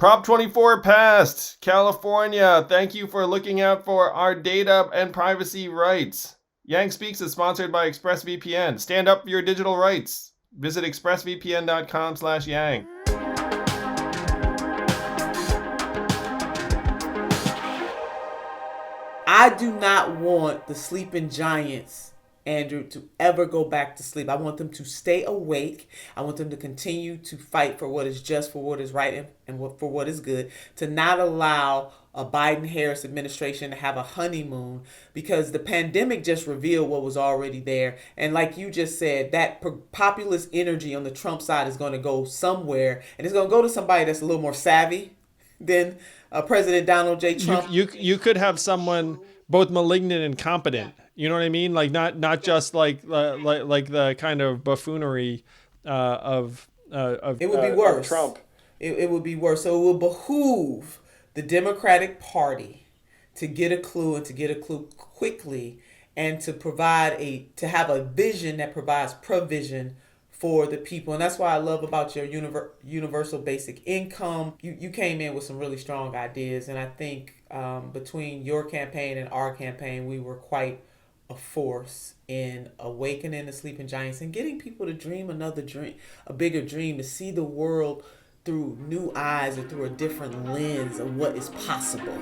Prop 24 passed. California, thank you for looking out for our data and privacy rights. Yang Speaks is sponsored by ExpressVPN. Stand up for your digital rights. Visit expressvpn.com/yang. I do not want the sleeping giants, Andrew, to ever go back to sleep. I want them to stay awake. I want them to continue to fight for what is just, for what is right, and for what is good. To not allow a Biden-Harris administration to have a honeymoon, because the pandemic just revealed what was already there. And like you just said, that populist energy on the Trump side is going to go somewhere, and it's going to go to somebody that's a little more savvy than President Donald J. Trump. You could have someone both malignant and competent. You know what I mean? Like not just like the kind of buffoonery of it would be worse. Trump. It would be worse. So it will behoove the Democratic Party to get a clue, and to get a clue quickly, and to have a vision that provides provision for the people. And that's why I love about your universal basic income. You came in with some really strong ideas, and I think between your campaign and our campaign, we were quite a force in awakening the sleeping giants and getting people to dream another dream, a bigger dream, to see the world through new eyes or through a different lens of what is possible.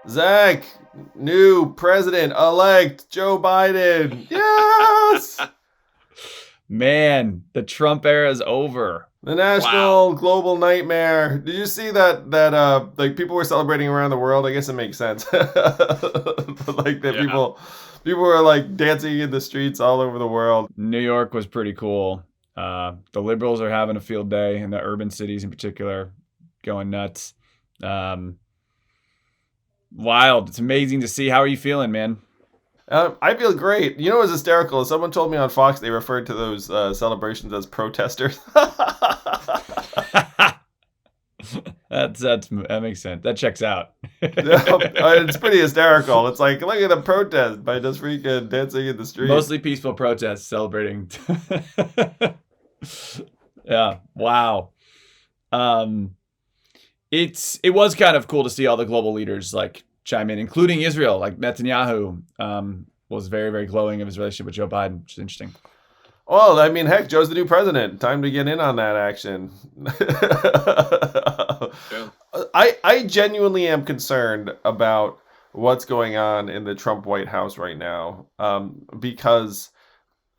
Zach, new president-elect Joe Biden. Yes! Man, the Trump era is over. The national global nightmare. Did you see that like people were celebrating around the world? I guess it makes sense. But like that people were like dancing in the streets all over the world. New York was pretty cool. The liberals are having a field day in the urban cities in particular, going nuts. Wild. It's amazing to see. How are you feeling, man? I feel great. You know what was hysterical? Someone told me on Fox they referred to those celebrations as protesters. That makes sense. That checks out. It's pretty hysterical. It's like, look at the protest by just freaking dancing in the street. Mostly peaceful protests celebrating. Yeah. Wow. It was kind of cool to see all the global leaders like chime in, including Israel. Like Netanyahu was very, very glowing of his relationship with Joe Biden, which is interesting. Well, I mean, heck, Joe's the new president. Time to get in on that action. Yeah. I genuinely am concerned about what's going on in the Trump White House right now, because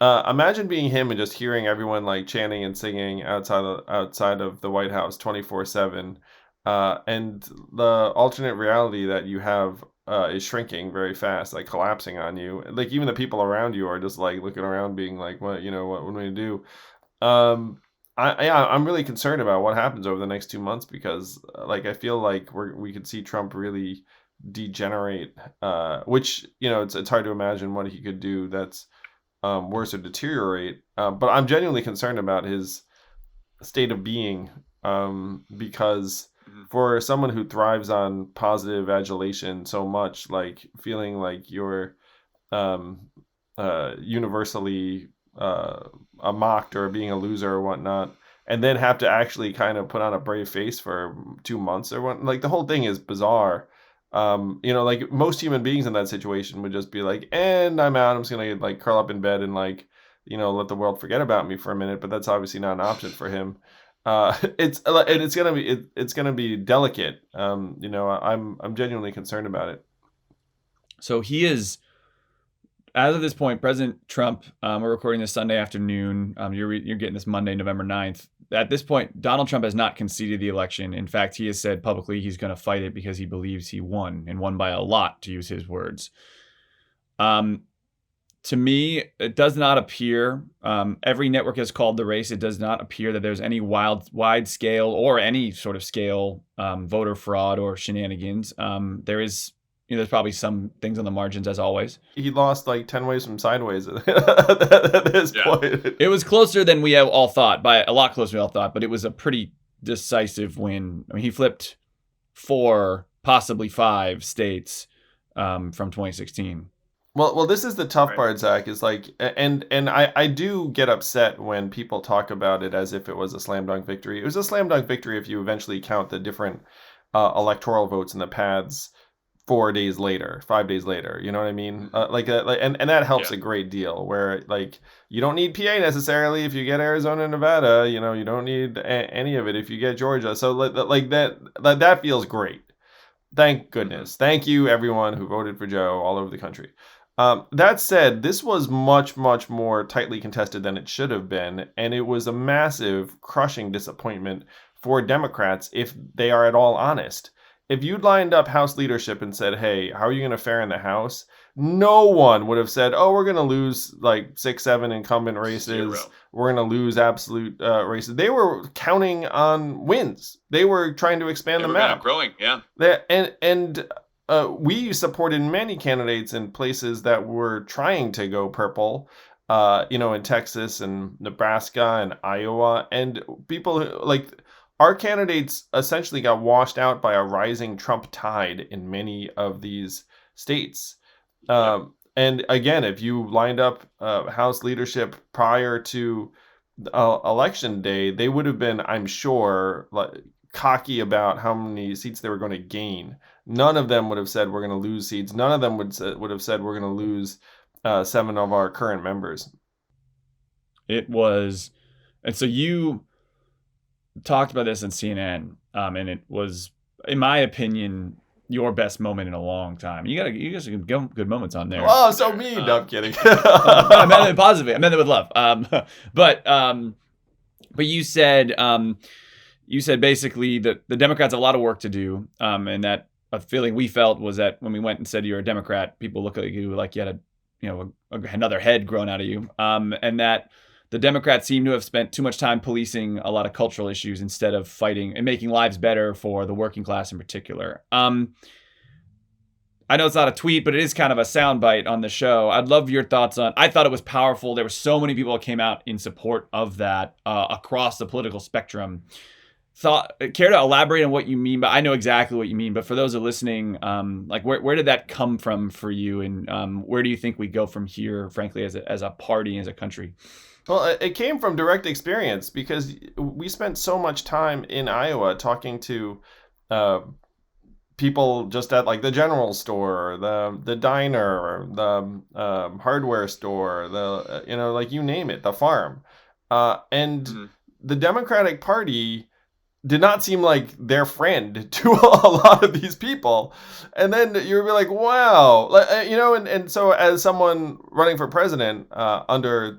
imagine being him and just hearing everyone like chanting and singing outside of the White House 24/7. And the alternate reality that you have is shrinking very fast, like collapsing on you. Like even the people around you are just like looking around, being like, "What are we gonna do?" I'm really concerned about what happens over the next 2 months, because like I feel like we could see Trump really degenerate, which it's hard to imagine what he could do that's worse or deteriorate. But I'm genuinely concerned about his state of being, because for someone who thrives on positive adulation so much, like feeling like you're universally mocked or being a loser or whatnot, and then have to actually kind of put on a brave face for 2 months or what, like the whole thing is bizarre. Like most human beings in that situation would just be like, and I'm out, I'm just gonna like curl up in bed and like let the world forget about me for a minute. But that's obviously not an option for him. It's gonna be delicate. I'm genuinely concerned about it. So he is, as of this point, President Trump. We're recording this Sunday afternoon. You're getting this Monday, November 9th. At this point, Donald Trump has not conceded the election. In fact, he has said publicly he's going to fight it because he believes he won, and won by a lot, to use his words. To me, it does not appear, every network has called the race, it does not appear that there's any wide scale or any sort of scale voter fraud or shenanigans. There is there's probably some things on the margins as always. He lost like 10 ways from sideways at this point. It was closer than we all thought, by a lot closer than we all thought, but it was a pretty decisive win. I mean, he flipped 4, possibly 5 states from 2016. Well, this is the tough part, Zach, is like, and I do get upset when people talk about it as if it was a slam dunk victory. It was a slam dunk victory if you eventually count the different electoral votes and the paths 4 days later, 5 days later. You know what I mean? And that helps a great deal. Where like you don't need PA necessarily if you get Arizona and Nevada. You know, you don't need any of it if you get Georgia. So like that feels great. Thank goodness. Thank you everyone who voted for Joe all over the country. That said, this was much, much more tightly contested than it should have been, and it was a massive, crushing disappointment for Democrats if they are at all honest. If you'd lined up House leadership and said, hey, how are you going to fare in the House? No one would have said, oh, we're going to lose like 6, 7 incumbent races. 0. We're going to lose absolute races. They were counting on wins. They were trying to expand the map. Growing, yeah. We supported many candidates in places that were trying to go purple, in Texas and Nebraska and Iowa. And people like our candidates essentially got washed out by a rising Trump tide in many of these states. And again, if you lined up House leadership prior to election day, they would have been, I'm sure, cocky about how many seats they were going to gain. None of them would have said we're going to lose seats. None of them would have said we're going to lose 7 of our current members. It was, and so you talked about this on CNN, and it was, in my opinion, your best moment in a long time. You guys have good moments on there. Oh, so mean. No, I'm kidding. I meant it positively. I meant it with love. But you said basically that the Democrats have a lot of work to do, and that a feeling we felt was that when we went and said you're a Democrat, people look at you like you had another head grown out of you, and that the Democrats seem to have spent too much time policing a lot of cultural issues instead of fighting and making lives better for the working class in particular. I know it's not a tweet, but it is kind of a soundbite on the show. I'd love your thoughts on. I thought it was powerful. There were so many people that came out in support of that across the political spectrum. Care to elaborate on what you mean? But I know exactly what you mean. But for those who are listening, where did that come from for you, and where do you think we go from here? Frankly, as a party, as a country. Well, it came from direct experience because we spent so much time in Iowa talking to people just at like the general store, the diner, the hardware store, you name it, the farm, and the Democratic Party did not seem like their friend to a lot of these people. And then you'd be like, wow, and so as someone running for president under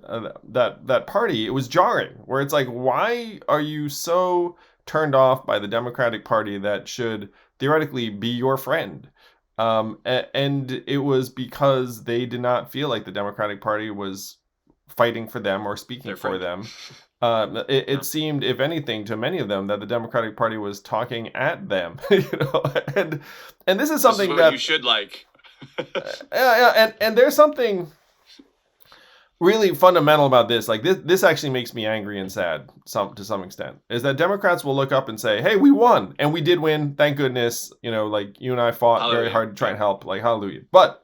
that party, it was jarring, where it's like, why are you so turned off by the Democratic Party that should theoretically be your friend? And it was because they did not feel like the Democratic Party was fighting for them or speaking for them. It seemed, if anything, to many of them that the Democratic Party was talking at them, and this is something this is what that you should like. and there's something really fundamental about this. Like this actually makes me angry and sad to some extent. Is that Democrats will look up and say, "Hey, we won, and we did win. Thank goodness. Like you and I fought Hallelujah. Very hard to try and help. Like hallelujah." But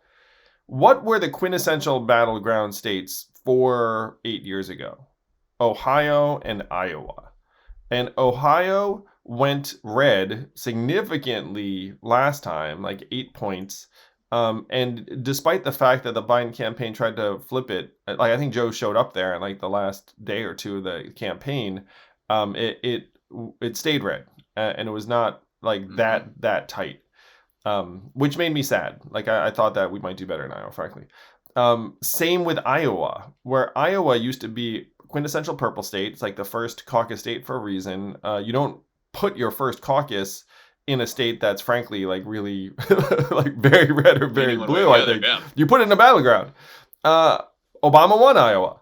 what were the quintessential battleground states 8 years ago? Ohio and Iowa. And Ohio went red significantly last time, like 8 points. And despite the fact that the Biden campaign tried to flip it, like I think Joe showed up there in like the last day or two of the campaign, it stayed red, and it was not like that tight, which made me sad. Like I thought that we might do better in Iowa, frankly. Same with Iowa, where Iowa used to be quintessential purple state. It's like the first caucus state for a reason. You don't put your first caucus in a state that's frankly like really like very red or very blue. I think you put it in a battleground. Obama won Iowa.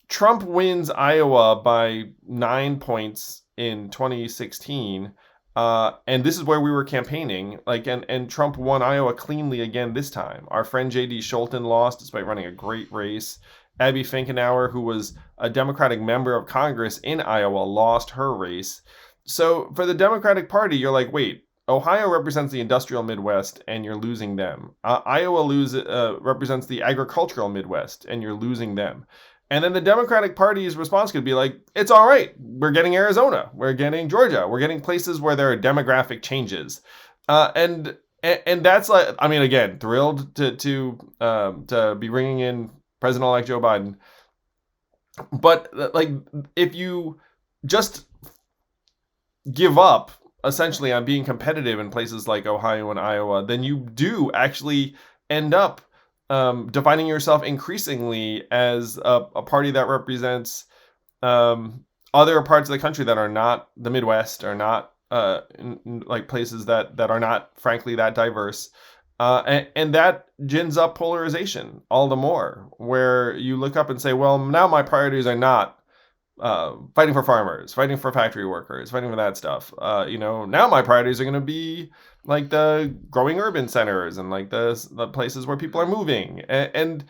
Trump wins Iowa by 9 points in 2016. And this is where we were campaigning. And Trump won Iowa cleanly again this time. Our friend J.D. Scholten lost despite running a great race. Abby Finkenauer, who was a Democratic member of Congress in Iowa, lost her race. So for the Democratic Party, you're like, wait, Ohio represents the industrial Midwest, and you're losing them. Iowa represents the agricultural Midwest, and you're losing them. And then the Democratic Party's response could be like, it's all right. We're getting Arizona. We're getting Georgia. We're getting places where there are demographic changes. And that's like, I mean, again, thrilled to be bringing in President-elect Joe Biden. But like, if you just give up essentially on being competitive in places like Ohio and Iowa, then you do actually end up defining yourself increasingly as a party that represents other parts of the country that are not the Midwest, or not in like places that are not, frankly, that diverse. And that gins up polarization all the more, where you look up and say, well, now my priorities are not fighting for farmers, fighting for factory workers, fighting for that stuff. Now my priorities are going to be like the growing urban centers and like the places where people are moving. And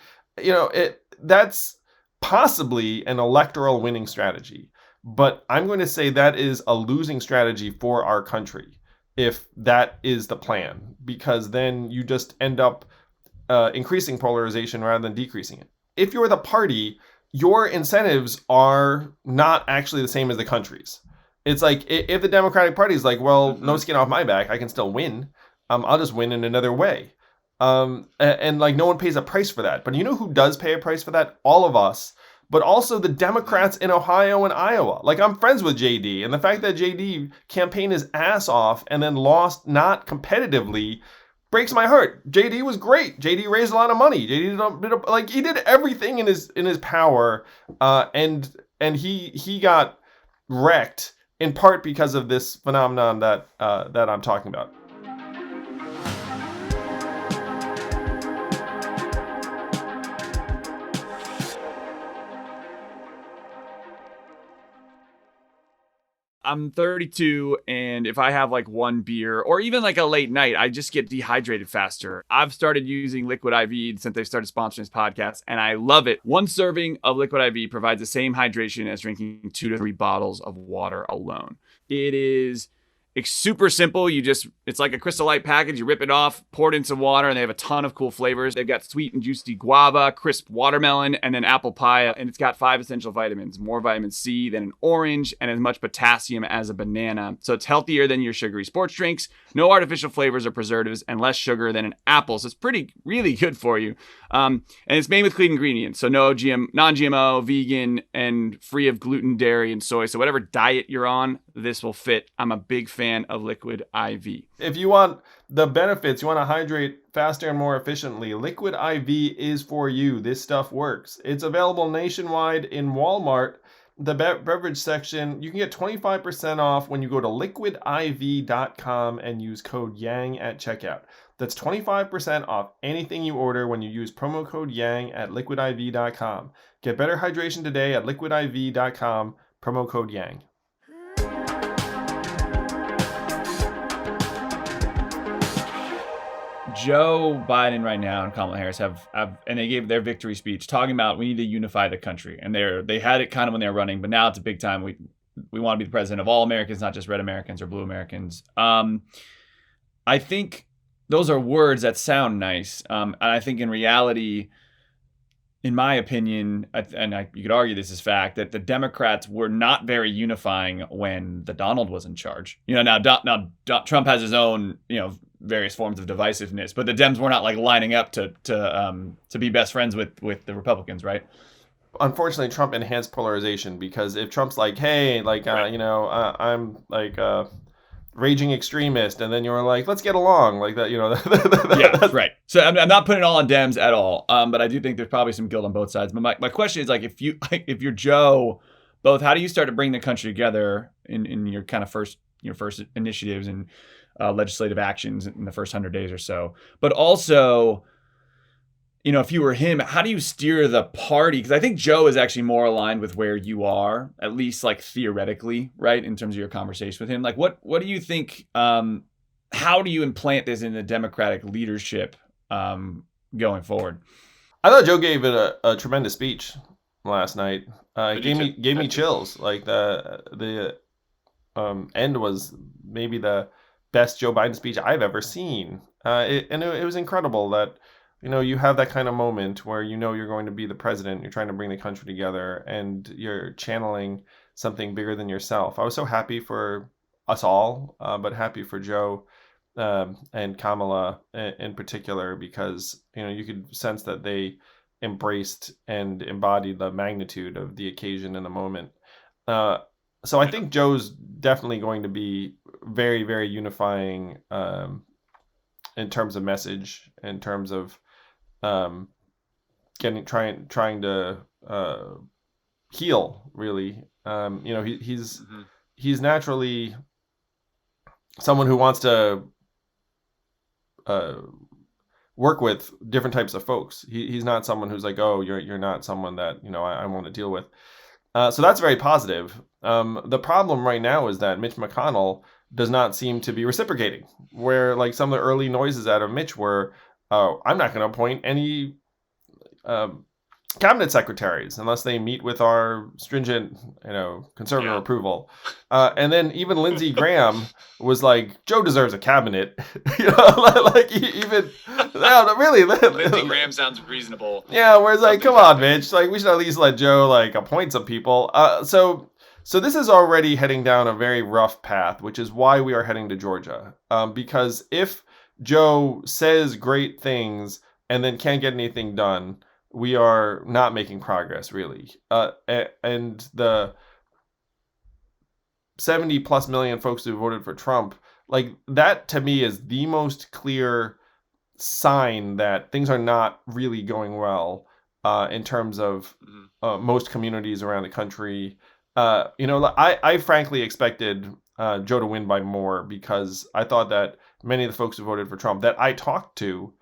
that's possibly an electoral winning strategy. But I'm going to say that is a losing strategy for our country if that is the plan, because then you just end up increasing polarization rather than decreasing it. If you're the party, your incentives are not actually the same as the country's. It's like, if the Democratic Party is like, well, no skin off my back, I can still win. I'll just win in another way. And like, no one pays a price for that. But you know who does pay a price for that? All of us. But also the Democrats in Ohio and Iowa. Like, I'm friends with JD, and the fact that JD campaigned his ass off and then lost not competitively breaks my heart. JD was great. JD raised a lot of money. JD he did everything in his power, and he got wrecked in part because of this phenomenon that I'm talking about. I'm 32, and if I have like one beer or even like a late night, I just get dehydrated faster. I've started using Liquid IV since they've started sponsoring this podcast, and I love it. One serving of Liquid IV provides the same hydration as drinking 2 to 3 bottles of water alone. It's super simple. It's like a Crystal Light package. You rip it off, pour it in some water, and they have a ton of cool flavors. They've got sweet and juicy guava, crisp watermelon, and then apple pie. And it's got 5 essential vitamins, more vitamin C than an orange, and as much potassium as a banana. So it's healthier than your sugary sports drinks. No artificial flavors or preservatives, and less sugar than an apple. So it's really good for you. And it's made with clean ingredients. So no non-GMO, vegan, and free of gluten, dairy, and soy. So whatever diet you're on, this will fit. I'm a big fan of Liquid IV. If you want the benefits, you want to hydrate faster and more efficiently, Liquid IV is for you. This stuff works. It's available nationwide in Walmart, the beverage section. You can get 25% off when you go to liquidiv.com and use code YANG at checkout. That's 25% off anything you order when you use promo code YANG at liquidiv.com. Get better hydration today at liquidiv.com, promo code YANG. Joe Biden right now and Kamala Harris have and they gave their victory speech talking about we need to unify the country. And they had it kind of when they were running, but now it's a big time. We want to be the president of all Americans, not just red Americans or blue Americans. I think those are words that sound nice. And I think in reality, in my opinion, you could argue this is fact, that the Democrats were not very unifying when the Donald was in charge. Now Trump has his own, various forms of divisiveness, but the Dems were not like lining up to be best friends with the Republicans, right? Unfortunately, Trump enhanced polarization, because if Trump's like, hey, like, I'm like raging extremist, and then you're like, let's get along, like that, Yeah, right. So I'm not putting it all on Dems at all, but I do think there's probably some guilt on both sides. But my question is, like, if you're Joe, both, how do you start to bring the country together in your kind of first initiatives and legislative actions in the first 100 days or so? But also, if you were him, how do you steer the party? Because I think Joe is actually more aligned with where you are, at least like theoretically, right? In terms of your conversation with him. Like, what do you think? How do you implant this in the Democratic leadership going forward? I thought Joe gave it a tremendous speech last night. It gave me chills. Like the end was maybe the best Joe Biden speech I've ever seen. It was incredible that you have that kind of moment where you're going to be the president, you're trying to bring the country together, and you're channeling something bigger than yourself. I was so happy for us all, but happy for Joe and Kamala in particular, because you could sense that they embraced and embodied the magnitude of the occasion and the moment. So I think Joe's definitely going to be very, very unifying in terms of message, in terms of trying to heal. Really, he's naturally someone who wants to work with different types of folks. He's not someone who's like, oh, you're not someone that I want to deal with. So that's very positive. The problem right now is that Mitch McConnell does not seem to be reciprocating. Where like some of the early noises out of Mitch were, oh, I'm not going to appoint any cabinet secretaries unless they meet with our stringent, conservative approval. And then even Lindsey Graham was like, Joe deserves a cabinet. Like even really. Lindsey Graham sounds reasonable. Yeah, whereas like, come on, Mitch, like we should at least let Joe like appoint some people. So this is already heading down a very rough path, which is why we are heading to Georgia. Because if Joe says great things and then can't get anything done, we are not making progress, really. And the 70 plus million folks who voted for Trump, like that to me is the most clear sign that things are not really going well in terms of most communities around the country. I frankly expected Joe to win by more, because I thought that many of the folks who voted for Trump that I talked to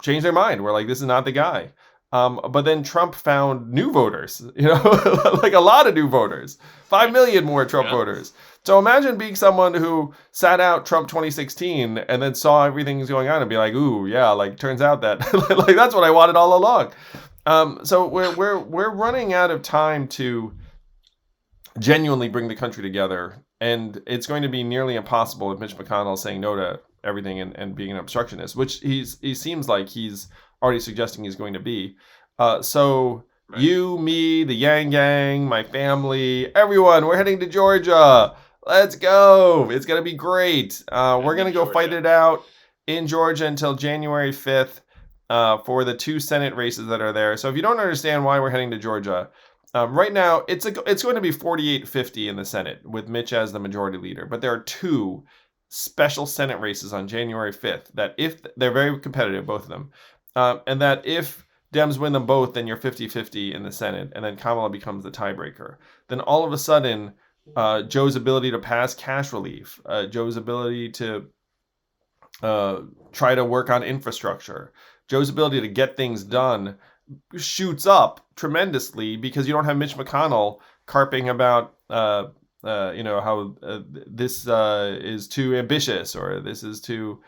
changed their mind. We're like, this is not the guy. But then Trump found new voters, like a lot of new voters, 5 million more Trump voters. So imagine being someone who sat out Trump 2016 and then saw everything going on and be like, ooh, yeah, like turns out that like that's what I wanted all along. So we're running out of time to genuinely bring the country together, and it's going to be nearly impossible with Mitch McConnell saying no to everything and being an obstructionist, which he seems like he's already suggesting he's going to be. So right. You, me, the Yang Gang, my family, everyone, we're heading to Georgia. Let's go. It's going to be great. We're going to go fight it out in Georgia until January 5th for the 2 Senate races that are there. So if you don't understand why we're heading to Georgia, right now it's going to be 48-50 in the Senate with Mitch as the majority leader. But there are 2 special Senate races on January 5th that if they're very competitive, both of them, and that if Dems win them both, then you're 50-50 in the Senate, and then Kamala becomes the tiebreaker. Then all of a sudden, Joe's ability to pass cash relief, Joe's ability to try to work on infrastructure, Joe's ability to get things done shoots up tremendously, because you don't have Mitch McConnell carping about how this is too ambitious, or this is too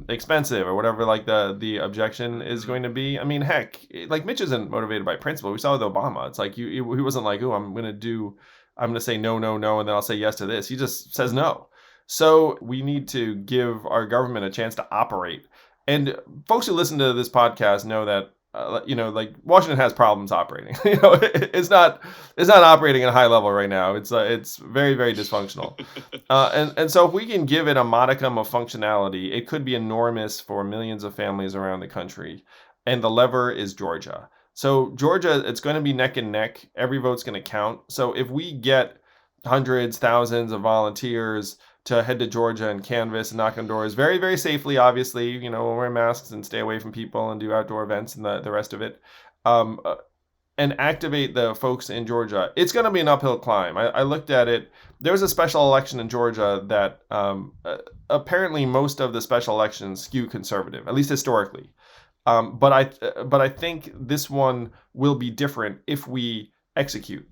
expensive, or whatever like the objection is going to be. I mean, heck, like Mitch isn't motivated by principle. We saw with Obama. It's like he wasn't like, oh, I'm going to say no, and then I'll say yes to this. He just says no. So we need to give our government a chance to operate. And folks who listen to this podcast know that like Washington has problems operating. It's not operating at a high level right now. It's very, very dysfunctional. And so if we can give it a modicum of functionality, it could be enormous for millions of families around the country. And the lever is Georgia. So Georgia, it's going to be neck and neck. Every vote's going to count. So if we get hundreds, thousands of volunteers to head to Georgia and canvass and knock on doors very, very safely, obviously, we'll wear masks and stay away from people and do outdoor events and the rest of it, and activate the folks in Georgia, it's going to be an uphill climb. I looked at it. There was a special election in Georgia that apparently most of the special elections skew conservative, at least historically. But I think this one will be different if we execute.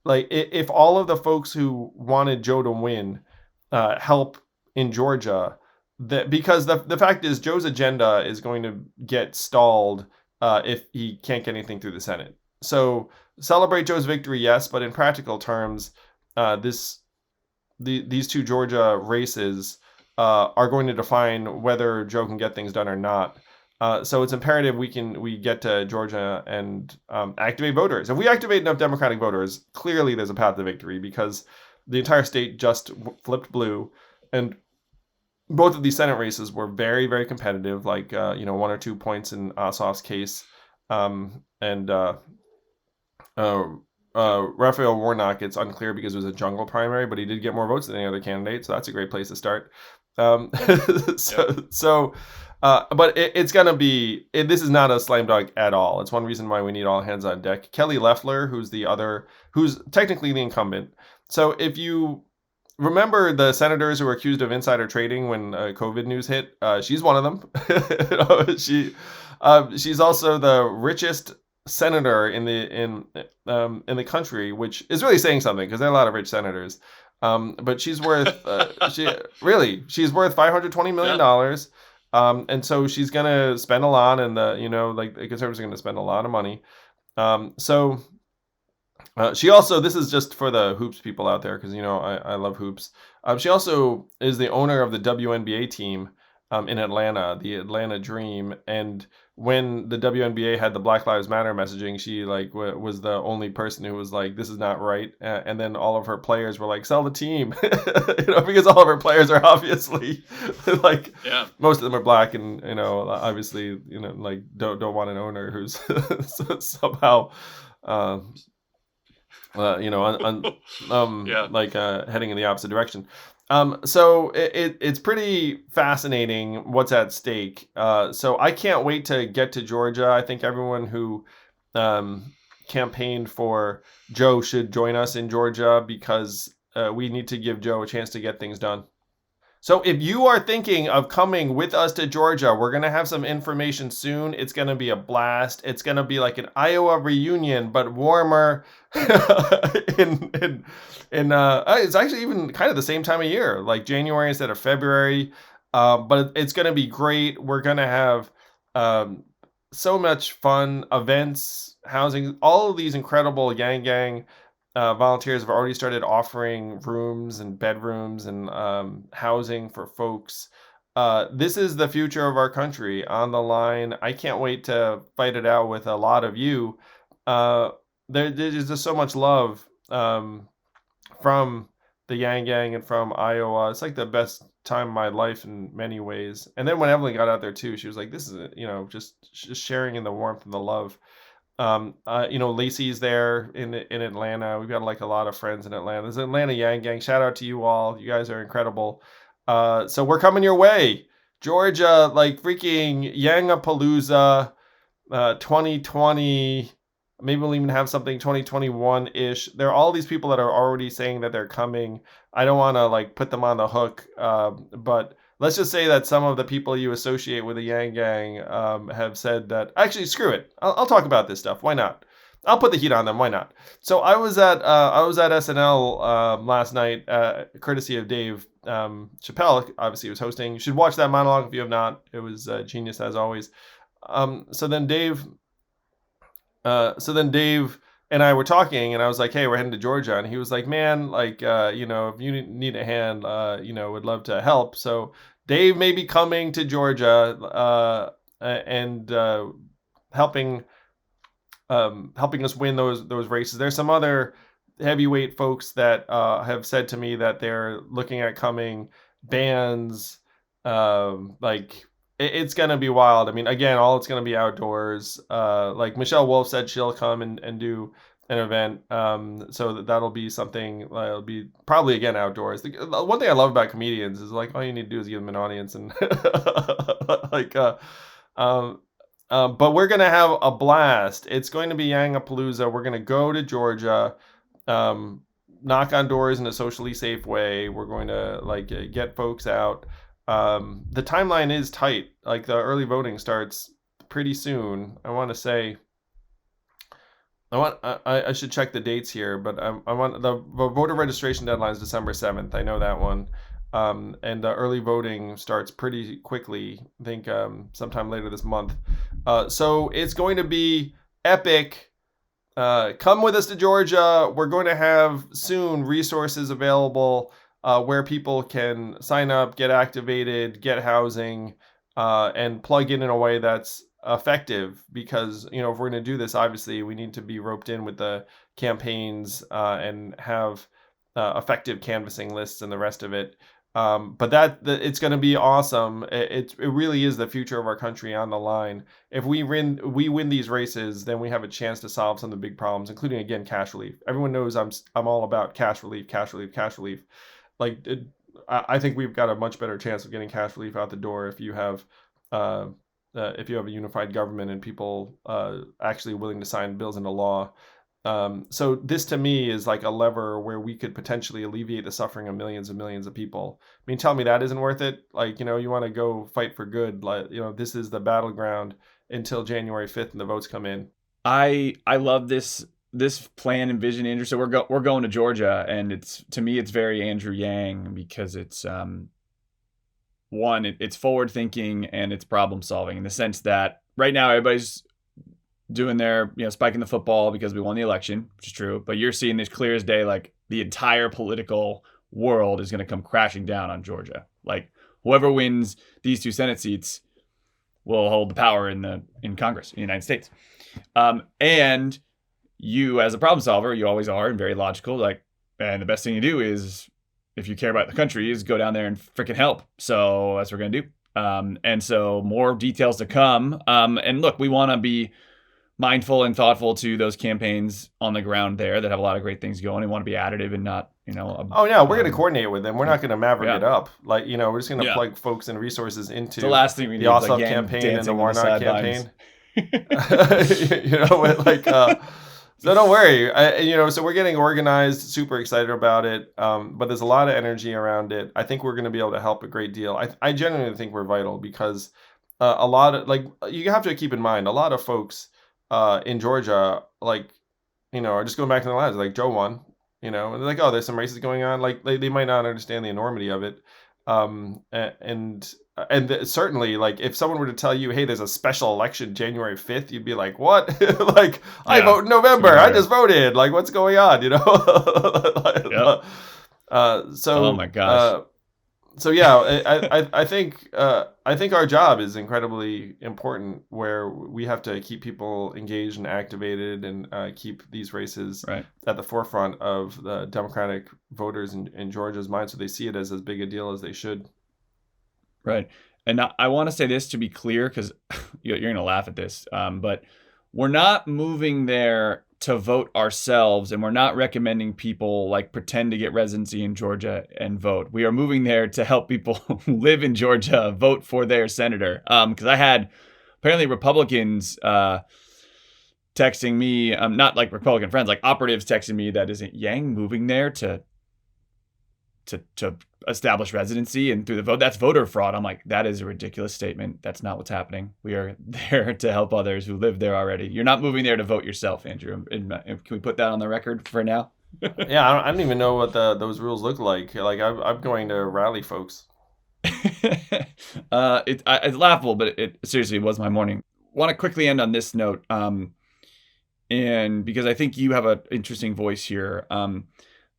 Like if all of the folks who wanted Joe to win help in Georgia, that because the fact is Joe's agenda is going to get stalled if he can't get anything through the Senate. So celebrate Joe's victory, yes, but in practical terms, these two Georgia races are going to define whether Joe can get things done or not. So it's imperative we get to Georgia and activate voters. If we activate enough Democratic voters, clearly there's a path to victory because the entire state just flipped blue, and both of these Senate races were very, very competitive. Like 1 or 2 points in Ossoff's case, and Raphael Warnock, it's unclear because it was a jungle primary, but he did get more votes than any other candidate, so that's a great place to start. But it's going to be, this is not a slam dunk at all. It's one reason why we need all hands on deck. Kelly Loeffler, who's technically the incumbent. So if you remember the senators who were accused of insider trading when COVID news hit, she's one of them. She's also the richest senator in the country, which is really saying something because there are a lot of rich senators. But she's worth she's worth $520 million. And so she's gonna spend a lot, and the conservatives are gonna spend a lot of money. She also, this is just for the hoops people out there, because I love hoops. She also is the owner of the WNBA team in Atlanta, the Atlanta Dream. And when the WNBA had the Black Lives Matter messaging, she was the only person who was like, this is not right. And then all of her players were like, sell the team, because all of her players are obviously most of them are black, and obviously don't want an owner who's somehow heading in the opposite direction. So it's pretty fascinating what's at stake. So I can't wait to get to Georgia. I think everyone who campaigned for Joe should join us in Georgia, because we need to give Joe a chance to get things done. So if you are thinking of coming with us to Georgia, we're going to have some information soon. It's going to be a blast. It's going to be like an Iowa reunion, but warmer. It's actually even kind of the same time of year, like January instead of February. But it's going to be great. We're going to have so much fun, events, housing, all of these incredible Yang Gang volunteers have already started offering rooms and bedrooms and housing for folks. This is the future of our country on the line. I can't wait to fight it out with a lot of you. There's just so much love from the Yang Gang and from Iowa. It's like the best time of my life in many ways. And then when Evelyn got out there too, she was like, this is, just sharing in the warmth and the love. Lacey's there in Atlanta. We've got a lot of friends in Atlanta. There's Atlanta Yang Gang. Shout out to you all. You guys are incredible. So we're coming your way. Georgia, freaking Yangapalooza 2020. Maybe we'll even have something 2021-ish. There are all these people that are already saying that they're coming. I don't want to put them on the hook, but let's just say that some of the people you associate with the Yang Gang have said that, actually, screw it. I'll talk about this stuff. Why not? I'll put the heat on them. Why not? So I was at SNL last night, courtesy of Dave Chappelle. Obviously, he was hosting. You should watch that monologue if you have not. It was genius as always. So then Dave and I were talking, and I was like, hey, we're heading to Georgia. And he was like, man, if you need a hand, would love to help. So Dave may be coming to Georgia and helping us win those races. There's some other heavyweight folks that have said to me that they're looking at coming, bands, it's going to be wild. I mean, again, all it's going to be outdoors. Michelle Wolf said she'll come and do an event. So that'll be something. It'll be probably, again, outdoors. The one thing I love about comedians is all you need to do is give them an audience. And but we're going to have a blast. It's going to be Yangapalooza. We're going to go to Georgia, knock on doors in a socially safe way. We're going to get folks out. The timeline is tight. The early voting starts pretty soon. I want to say I should check the dates here, but I want the voter registration deadline is December 7th. I know that one. And early voting starts pretty quickly. I think sometime later this month. So it's going to be epic. Come with us to Georgia. We're going to have soon resources available where people can sign up, get activated, get housing, and plug in a way that's effective. Because, if we're going to do this, obviously we need to be roped in with the campaigns and have effective canvassing lists and the rest of it. But it's going to be awesome. It really is the future of our country on the line. If we win these races, then we have a chance to solve some of the big problems, including, again, cash relief. Everyone knows I'm all about cash relief. Like, I think we've got a much better chance of getting cash relief out the door if you have a unified government and people actually willing to sign bills into law. So this to me is like a lever where we could potentially alleviate the suffering of millions and millions of people. I mean, tell me that isn't worth it. Like, you want to go fight for good. Like, this is the battleground until January 5th and the votes come in. I love this plan and vision, Andrew. So we're going to Georgia, and to me it's very Andrew Yang, because it's it's forward thinking and it's problem solving, in the sense that right now everybody's doing their, spiking the football because we won the election, which is true. But you're seeing this clear as day, like the entire political world is going to come crashing down on Georgia. Like whoever wins these 2 Senate seats will hold the power in Congress in the United States. And you, as a problem solver, you always are, and very logical. And the best thing to do is, if you care about the country, is go down there and freaking help. So that's what we're going to do. And so more details to come. And look, we want to be mindful and thoughtful to those campaigns on the ground there that have a lot of great things going, and want to be additive and not, oh yeah, we're going to coordinate with them. We're not going to maverick it up. Like, we're just going to plug folks and resources into the last thing we need, the Ossoff campaign and the Warnock campaign. So don't worry. So we're getting organized, super excited about it. But there's a lot of energy around it. I think we're going to be able to help a great deal. I genuinely think we're vital, because a lot of, you have to keep in mind, a lot of folks in Georgia, are just going back to their lives. Like, Joe won, and they're like, oh, there's some races going on. Like, they might not understand the enormity of it. Certainly, like, if someone were to tell you, hey, there's a special election January 5th, you'd be like, what? I vote in November. I just voted. Like, what's going on? Yep. Oh my gosh. So yeah, I think our job is incredibly important, where we have to keep people engaged and activated, and keep these races at the forefront of the Democratic voters in Georgia's mind, so they see it as big a deal as they should. Right. And I want to say this to be clear, because you're going to laugh at this, but we're not moving there to vote ourselves, and we're not recommending people pretend to get residency in Georgia and vote. We are moving there to help people who live in Georgia vote for their senator. Because I had apparently Republicans texting me, not like Republican friends, like operatives texting me, that isn't Yang moving there to establish residency and through the vote, that's voter fraud. I'm like, that is a ridiculous statement. That's not what's happening. We are there to help others who live there already. You're not moving there to vote yourself, Andrew. Can we put that on the record for now? Yeah, I don't even know what those rules look like. I'm going to rally folks. It's laughable, but it seriously was my morning. Want to quickly end on this note, and because I think you have an interesting voice here.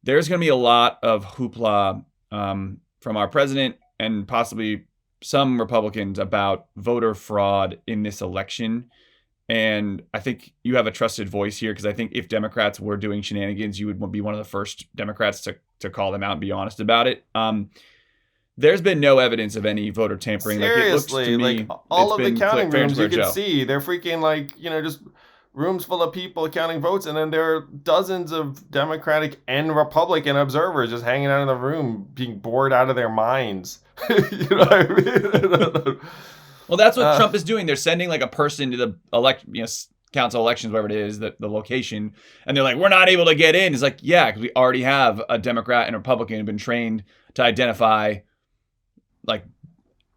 There's going to be a lot of hoopla from our president and possibly some Republicans about voter fraud in this election. And I think you have a trusted voice here, because I think if Democrats were doing shenanigans, you would be one of the first Democrats to call them out and be honest about it. There's been no evidence of any voter tampering. Seriously, all of the counting rooms you can see, they're freaking just rooms full of people counting votes, and then there are dozens of Democratic and Republican observers just hanging out in the room, being bored out of their minds. You know what I mean? Well, that's what Trump is doing. They're sending a person to the council elections, whatever it is, the location, and they're like, we're not able to get in. It's like, yeah, because we already have a Democrat and a Republican who've been trained to identify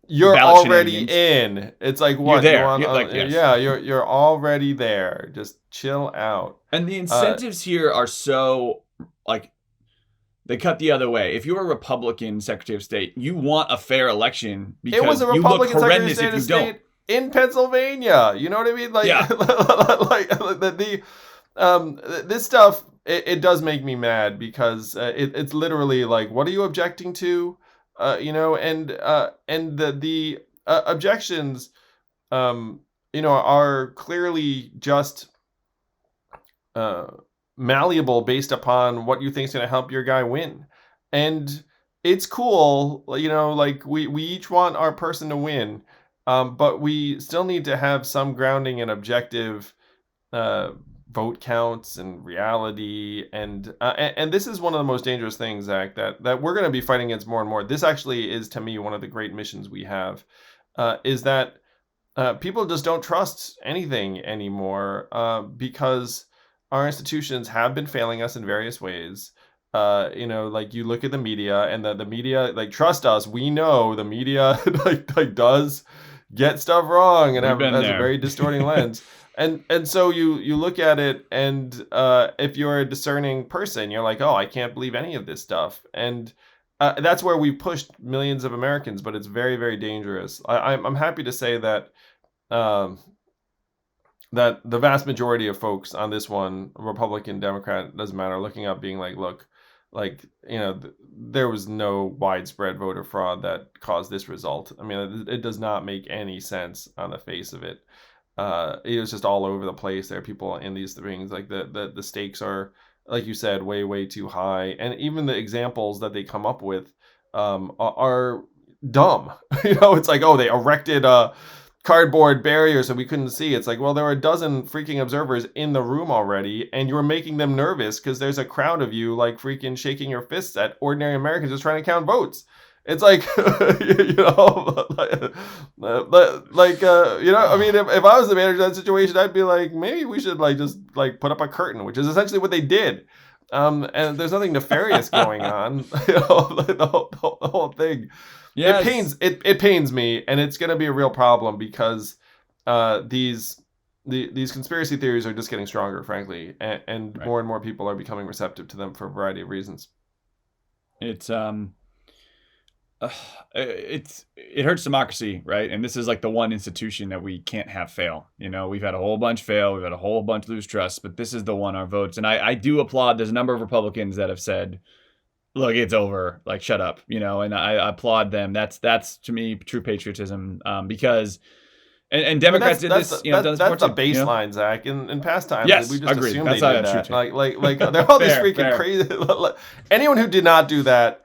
you're ballot already shenanigans, in. It's like you're what you there. want. You're like, yes. Yeah, you're already there. Just chill out. And the Uh, incentives here are so like they cut the other way. If you're a Republican Secretary of State, you want a fair election it was because a you look Republican Secretary of horrendous State if of you don't. State in Pennsylvania. You know what I mean? Like, Yeah. like this stuff. It does make me mad because it's literally like, what are you objecting to? And the objections, are clearly just uh, malleable based upon what you think is going to help your guy win. And it's cool, like we each want our person to win, but we still need to have some grounding in objective uh, vote counts and reality. And this is one of the most dangerous things, Zach, that we're going to be fighting against more and more. This actually is, to me, one of the great missions we have, is that people just don't trust anything anymore, because our institutions have been failing us in various ways. Like you look at the media, and the media, like, trust us, we know the media like does get stuff wrong and We've been has a there. very distorting lens. And so you look at it, and if you're a discerning person, you're like, oh, I can't believe any of this stuff. And that's where we've pushed millions of Americans, but it's very, very dangerous. I'm happy to say that um, that the vast majority of folks on this one, Republican, Democrat, doesn't matter, looking up, being like, look, like, there was no widespread voter fraud that caused this result. I mean, it does not make any sense on the face of it. It was just all over the place. There are people in these things, like the stakes are, like you said, way, way too high. And even the examples that they come up with are dumb. It's like, oh, they erected a cardboard barrier so we couldn't see. It's like, well, there were a dozen freaking observers in the room already, and you're making them nervous because there's a crowd of you, like, freaking shaking your fists at ordinary Americans just trying to count votes. It's like, I mean, if I was the manager of that situation, I'd be like, maybe we should, like, just, like, put up a curtain, which is essentially what they did. And there's nothing nefarious going on, like the whole thing. Yeah. It pains me, and it's going to be a real problem because these conspiracy theories are just getting stronger, frankly, and Right. more and more people are becoming receptive to them for a variety of reasons. It hurts democracy, right? And this is like the one institution that we can't have fail. We've had a whole bunch fail, we've had a whole bunch lose trust, but this is the one, our votes. And I do applaud. There's a number of Republicans that have said, look, it's over, like, shut up, and I applaud them. That's to me true patriotism, because and Democrats did this, that's a baseline, Zach. In past times, yes, we just agreed. assumed That's they not did that. true. Like there are all these Fair, freaking fair. crazy. Anyone who did not do that,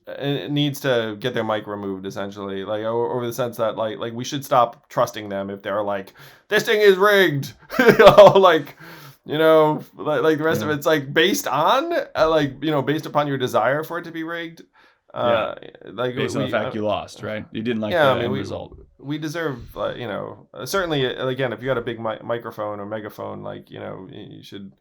it needs to get their mic removed, essentially, like, over the sense that, like we should stop trusting them if they're like, this thing is rigged, like the rest of it's like based on based upon your desire for it to be rigged. Like, based on the fact you lost, right? You didn't like the end result. We deserve, certainly, again, if you had a big microphone or megaphone, like, you should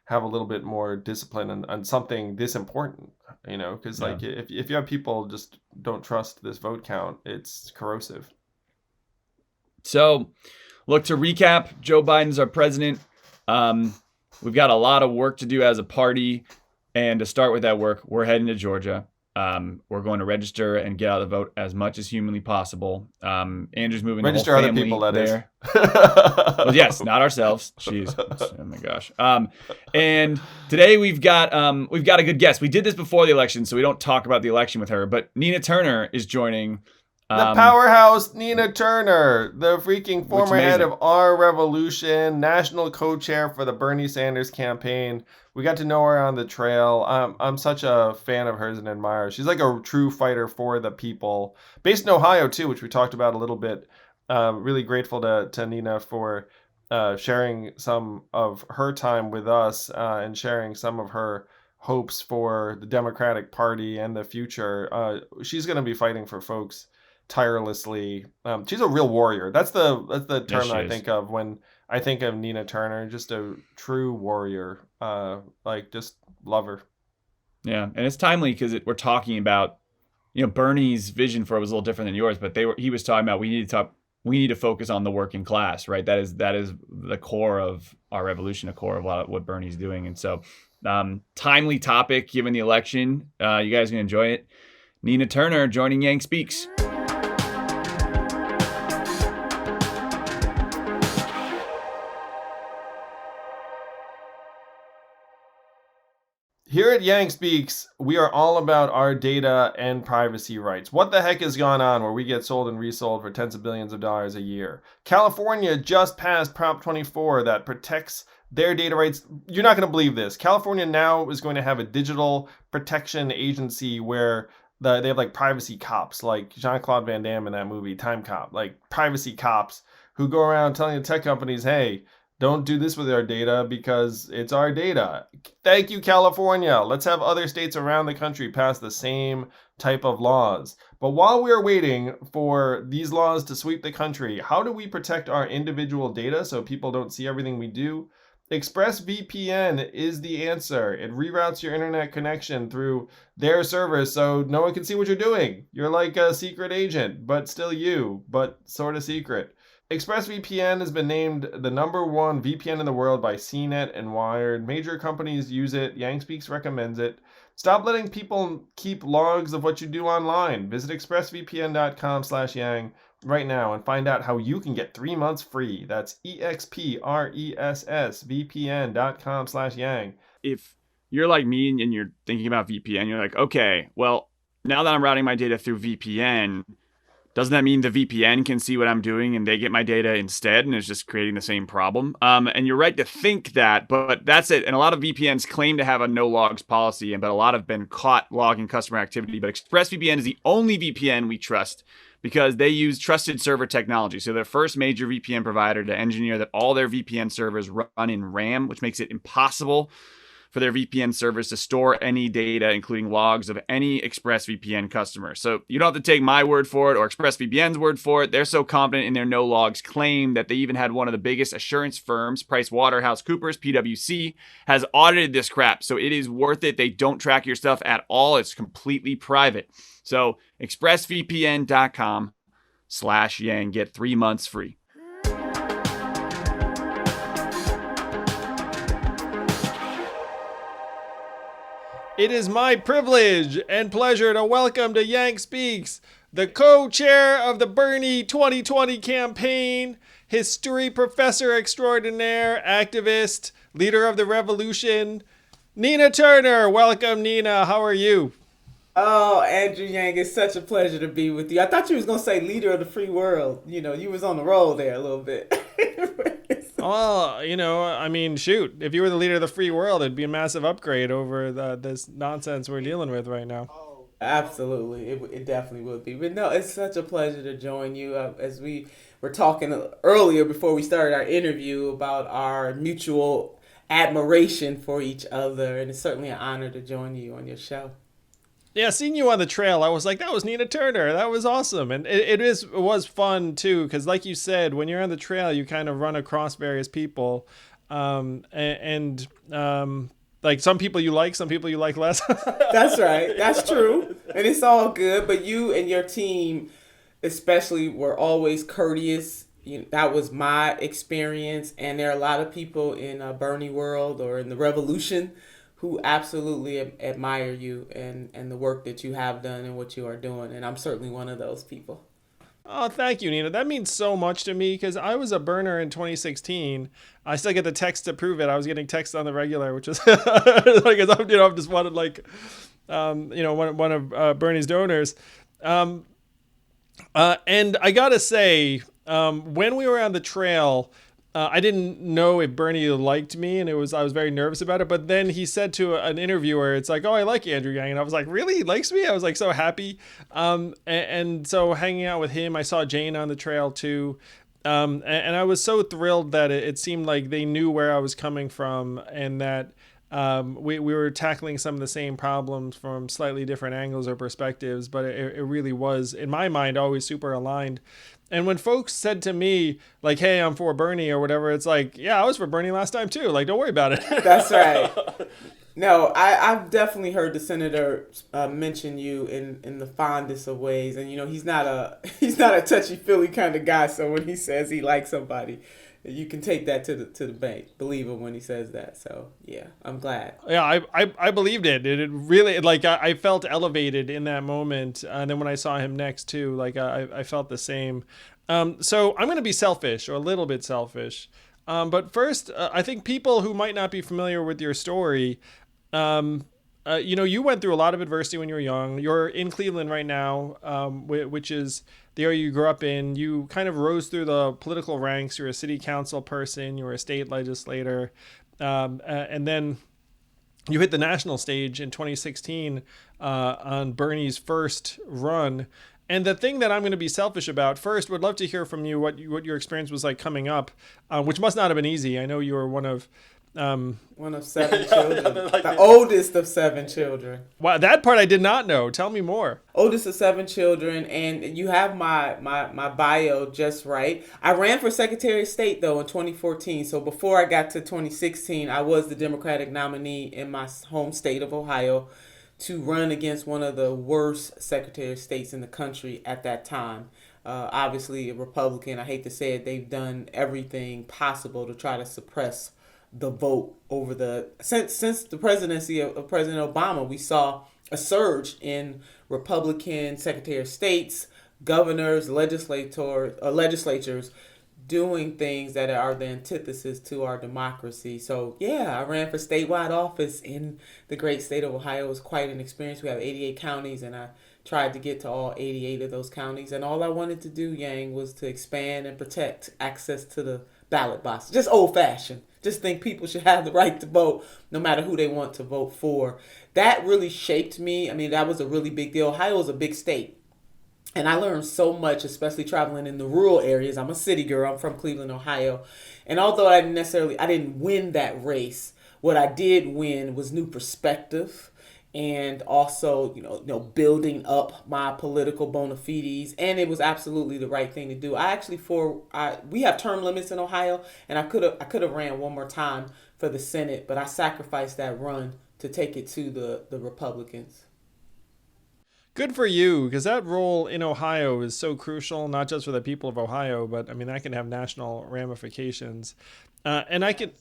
have a little bit more discipline on something this important, because like, if you have people just don't trust this vote count, it's corrosive. So, look, to recap, Joe Biden's our president. We've got a lot of work to do as a party, and to start with that work, we're heading to Georgia. We're going to register and get out the vote as much as humanly possible. Andrew's moving Register the whole other family people, that there. is. Well, yes, not ourselves. Jeez. Oh my gosh. And today we've got a good guest. We did this before the election, so we don't talk about the election with her. But Nina Turner is joining. The powerhouse Nina Turner, the freaking former head of Our Revolution, national co-chair for the Bernie Sanders campaign. We got to know her on the trail. I'm such a fan of hers and admirer. She's like a true fighter for the people. Based in Ohio, too, which we talked about a little bit. Really grateful to Nina for sharing some of her time with us, and sharing some of her hopes for the Democratic Party and the future. She's going to be fighting for folks tirelessly. She's a real warrior. That's the term I think of when I think of Nina Turner. Just a true warrior. Just love her. Yeah, and it's timely because we're talking about Bernie's vision for it was a little different than yours, but he was talking about we need to focus on the working class, right? That is the core of our revolution, a core of what Bernie's doing. And so, timely topic given the election. You guys can enjoy it. Nina Turner joining Yang Speaks. Here at Yang Speaks, we are all about our data and privacy rights. What the heck has gone on where we get sold and resold for tens of billions of dollars a year? California just passed Prop 24 that protects their data rights. You're not going to believe this. California now is going to have a digital protection agency where they have like privacy cops, like Jean-Claude Van Damme in that movie, Time Cop, like privacy cops who go around telling the tech companies, hey, don't do this with our data because it's our data. Thank you, California. Let's have other states around the country pass the same type of laws. But while we're waiting for these laws to sweep the country, how do we protect our individual data so people don't see everything we do? ExpressVPN is the answer. It reroutes your internet connection through their servers so no one can see what you're doing. You're like a secret agent, but still you, but sort of secret. ExpressVPN has been named the #1 VPN in the world by CNET and Wired. Major companies use it. Yang Speaks recommends it. Stop letting people keep logs of what you do online. Visit expressvpn.com/yang right now and find out how you can get 3 months free. That's expressvpn.com/yang. If you're like me and you're thinking about VPN, you're like, okay, well, now that I'm routing my data through VPN, doesn't that mean the VPN can see what I'm doing and they get my data instead, and it's just creating the same problem? And you're right to think that, but that's it. And a lot of VPNs claim to have a no logs policy, but a lot have been caught logging customer activity. But ExpressVPN is the only VPN we trust because they use trusted server technology. So they're the first major VPN provider to engineer that all their VPN servers run in RAM, which makes it impossible for their VPN servers to store any data, including logs of any ExpressVPN customer. So you don't have to take my word for it or ExpressVPN's word for it. They're so confident in their no logs claim that they even had one of the biggest assurance firms, PricewaterhouseCoopers, PwC, has audited this crap. So it is worth it. They don't track your stuff at all. It's completely private. So expressvpn.com/yang. Get 3 months free. It is my privilege and pleasure to welcome to Yang Speaks the co-chair of the Bernie 2020 campaign, history professor extraordinaire, activist, leader of the revolution, Nina Turner. Welcome, Nina. How are you? Oh, Andrew Yang, it's such a pleasure to be with you. I thought you was going to say leader of the free world. You was on the roll there a little bit. Well, I mean, shoot, if you were the leader of the free world, it'd be a massive upgrade over this nonsense we're dealing with right now. Absolutely. It definitely would be. But no, it's such a pleasure to join you. As we were talking earlier before we started our interview about our mutual admiration for each other. And it's certainly an honor to join you on your show. Yeah, seeing you on the trail, I was like, that was Nina Turner. That was awesome. And it was fun, too, because like you said, when you're on the trail, you kind of run across various people. Like some people you like, some people you like less. That's right. That's true. And it's all good. But you and your team especially were always courteous. That was my experience. And there are a lot of people in Bernie world or in the revolution who absolutely admire you and the work that you have done and what you are doing. And I'm certainly one of those people. Oh, thank you, Nina. That means so much to me because I was a burner in 2016. I still get the text to prove it. I was getting text on the regular, which is like, I've just wanted one of Bernie's donors. And I gotta say, when we were on the trail, I didn't know if Bernie liked me, and I was very nervous about it. But then he said to an interviewer, "It's like, oh, I like Andrew Yang," and I was like, "Really? He likes me?" I was like so happy. And so hanging out with him, I saw Jane on the trail too, and I was so thrilled that it seemed like they knew where I was coming from, and that we were tackling some of the same problems from slightly different angles or perspectives. But it really was, in my mind, always super aligned. And when folks said to me, like, hey, I'm for Bernie or whatever, it's like, yeah, I was for Bernie last time too. Like, don't worry about it. That's right. No, I've definitely heard the senator mention you in the fondest of ways, and he's not a he's not a touchy feely kind of guy. So when he says he likes somebody, you can take that to the bank. Believe him when he says that. So yeah, I'm glad. Yeah, I believed it. It really, like, I felt elevated in that moment. And then when I saw him next too, like, I felt the same. So I'm going to be selfish, or a little bit selfish. But first, I think people who might not be familiar with your story, um, you went through a lot of adversity when you were young. You're in Cleveland right now, which is the area you grew up in. You kind of rose through the political ranks. You're a city council person. You were a state legislator. And then you hit the national stage in 2016 on Bernie's first run. And the thing that I'm going to be selfish about first, would love to hear from you what your experience was like coming up, which must not have been easy. I know you were one of One of seven children, the oldest of seven children. wow, that part I did not know. Tell me more. Oldest of seven children, and you have my bio just right. I ran for Secretary of State though in 2014. So before I got to 2016, I was the Democratic nominee in my home state of Ohio to run against one of the worst Secretary of States in the country at that time. Obviously, a Republican. I hate to say it, they've done everything possible to try to suppress the vote over the since the presidency of President Obama. We saw a surge in Republican Secretary of States, governors, legislatures doing things that are the antithesis to our democracy. So yeah, I ran for statewide office in the great state of Ohio. It was quite an experience. We have 88 counties, and I tried to get to all 88 of those counties. And all I wanted to do, Yang, was to expand and protect access to the ballot box. Just old fashioned. Just think people should have the right to vote no matter who they want to vote for. That really shaped me. I mean, that was a really big deal. Ohio is a big state. And I learned so much, especially traveling in the rural areas. I'm a city girl. I'm from Cleveland, Ohio. And although I didn't win that race, what I did win was new perspective, and also, building up my political bona fides. And it was absolutely the right thing to do. We have term limits in Ohio, and I could have ran one more time for the Senate, but I sacrificed that run to take it to the Republicans. Good for you, because that role in Ohio is so crucial, not just for the people of Ohio, but I mean that can have national ramifications. And I can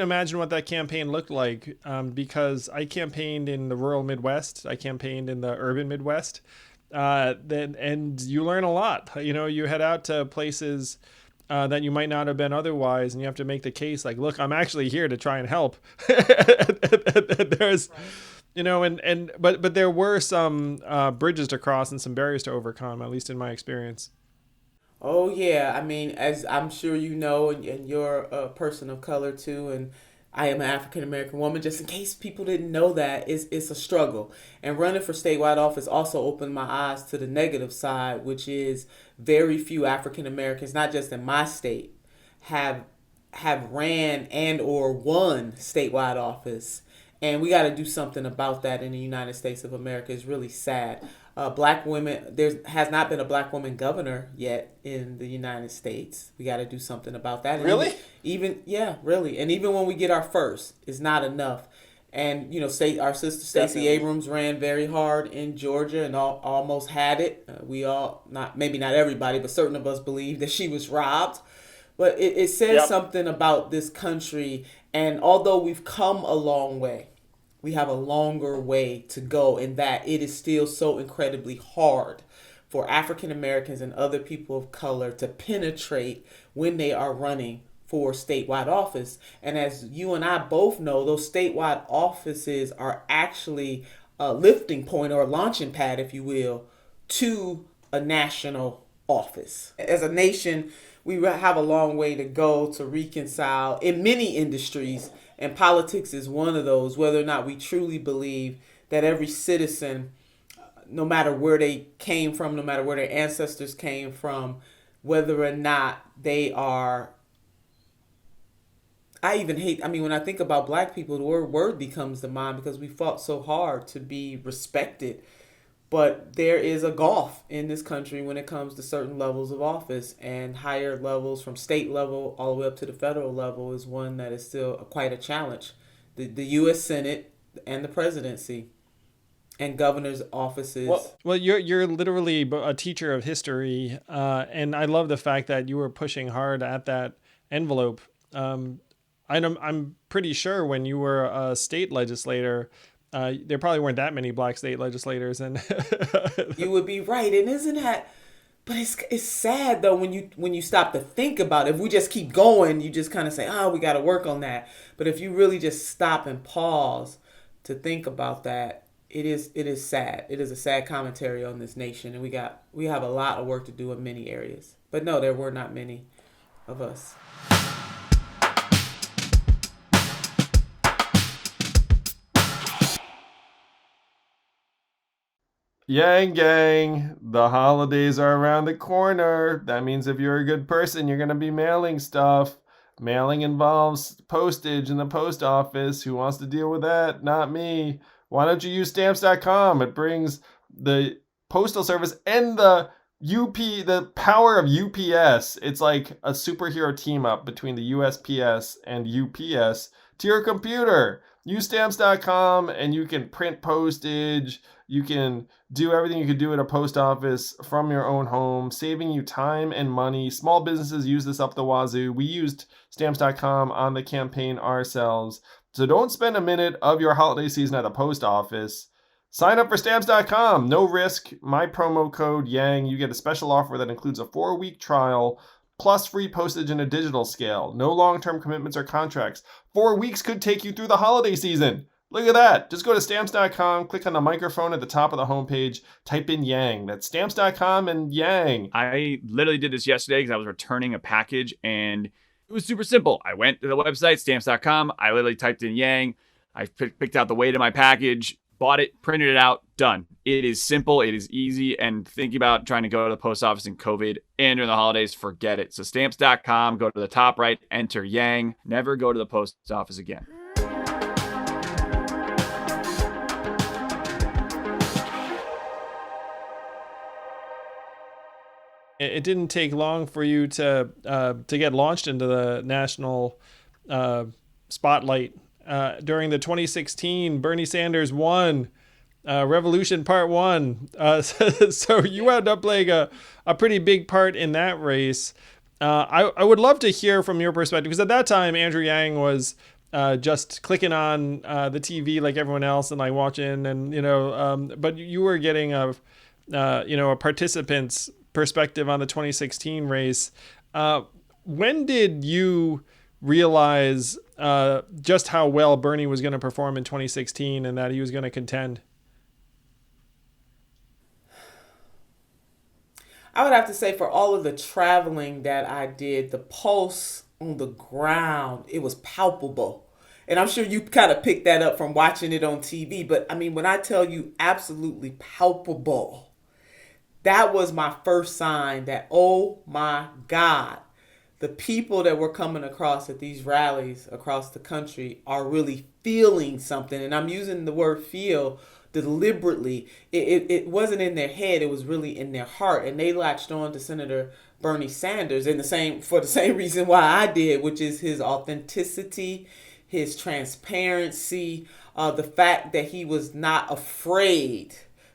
imagine what that campaign looked like, because I campaigned in the rural Midwest, I campaigned in the urban Midwest. And you learn a lot. You head out to places that you might not have been otherwise, and you have to make the case like, look, I'm actually here to try and help. There's but there were some bridges to cross and some barriers to overcome, at least in my experience. Oh yeah, I mean, as I'm sure you know, and you're a person of color too, and I am an African American woman. Just in case people didn't know that, it's a struggle. And running for statewide office also opened my eyes to the negative side, which is very few African Americans, not just in my state, have ran and or won statewide office. And we got to do something about that in the United States of America. It's really sad. Black women, there has not been a black woman governor yet in the United States. We got to do something about that. And Really? yeah, really. And even when we get our first, it's not enough. And our sister Stacey Definitely. Abrams ran very hard in Georgia and almost had it. We all, not maybe not everybody, but certain of us believe that she was robbed. But it says Yep. something about this country. And although we've come a long way, we have a longer way to go, in that it is still so incredibly hard for African Americans and other people of color to penetrate when they are running for statewide office. And as you and I both know, those statewide offices are actually a lifting point, or a launching pad, if you will, to a national office. As a nation, we have a long way to go to reconcile in many industries, and politics is one of those, whether or not we truly believe that every citizen, no matter where they came from, no matter where their ancestors came from, whether or not they are, when I think about black people, the word becomes the mind, because we fought so hard to be respected. But there is a gulf in this country when it comes to certain levels of office, and higher levels from state level all the way up to the federal level is one that is still quite a challenge the U.S. Senate and the presidency and governor's offices. Well, you're literally a teacher of history, and I love the fact that you were pushing hard at that envelope. I'm pretty sure when you were a state legislator, there probably weren't that many black state legislators, and You would be right, and isn't that? But it's sad though when you stop to think about it. If we just keep going, you just kind of say, "Oh, we got to work on that." But if you really just stop and pause to think about that, it is sad. It is a sad commentary on this nation, and we have a lot of work to do in many areas. But no, there were not many of us. Yang gang, the holidays are around the corner. That means if you're a good person, you're going to be mailing stuff. Mailing involves postage in the post office. Who wants to deal with that? Not me. Why don't you use stamps.com? It brings the postal service and the power of UPS. It's like a superhero team up between the USPS and UPS to your computer. Use stamps.com and you can print postage. You can do everything you could do at a post office from your own home, saving you time and money. Small businesses use this up the wazoo. We used stamps.com on the campaign ourselves. So don't spend a minute of your holiday season at the post office. Sign up for stamps.com. No risk. My promo code YANG. You get a special offer that includes a 4-week trial plus free postage and a digital scale. No long-term commitments or contracts. 4 weeks could take you through the holiday season. Look at that. Just go to stamps.com, click on the microphone at the top of the homepage, type in Yang. That's stamps.com and Yang. I literally did this yesterday because I was returning a package and it was super simple. I went to the website, stamps.com. I literally typed in Yang. I picked out the weight of my package, bought it, printed it out, done. It is simple. It is easy. And thinking about trying to go to the post office in COVID and during the holidays, forget it. So stamps.com, go to the top right, enter Yang. Never go to the post office again. it didn't take long for you to get launched into the national spotlight. During the 2016, Bernie Sanders won Revolution Part 1. So you wound up playing a pretty big part in that race. I would love to hear from your perspective, because at that time, Andrew Yang was just clicking on the TV like everyone else and like watching, and but you were getting a participant's perspective on the 2016 race. When did you realize just how well Bernie was going to perform in 2016 and that he was going to contend? I would have to say, for all of the traveling that I did, the pulse on the ground, it was palpable. And I'm sure you kind of picked that up from watching it on TV. But I mean, when I tell you absolutely palpable, that was my first sign that, oh my God, the people that we're coming across at these rallies across the country are really feeling something. And I'm using the word feel deliberately. It wasn't in their head, it was really in their heart. And they latched on to Senator Bernie Sanders for the same reason why I did, which is his authenticity, his transparency, the fact that he was not afraid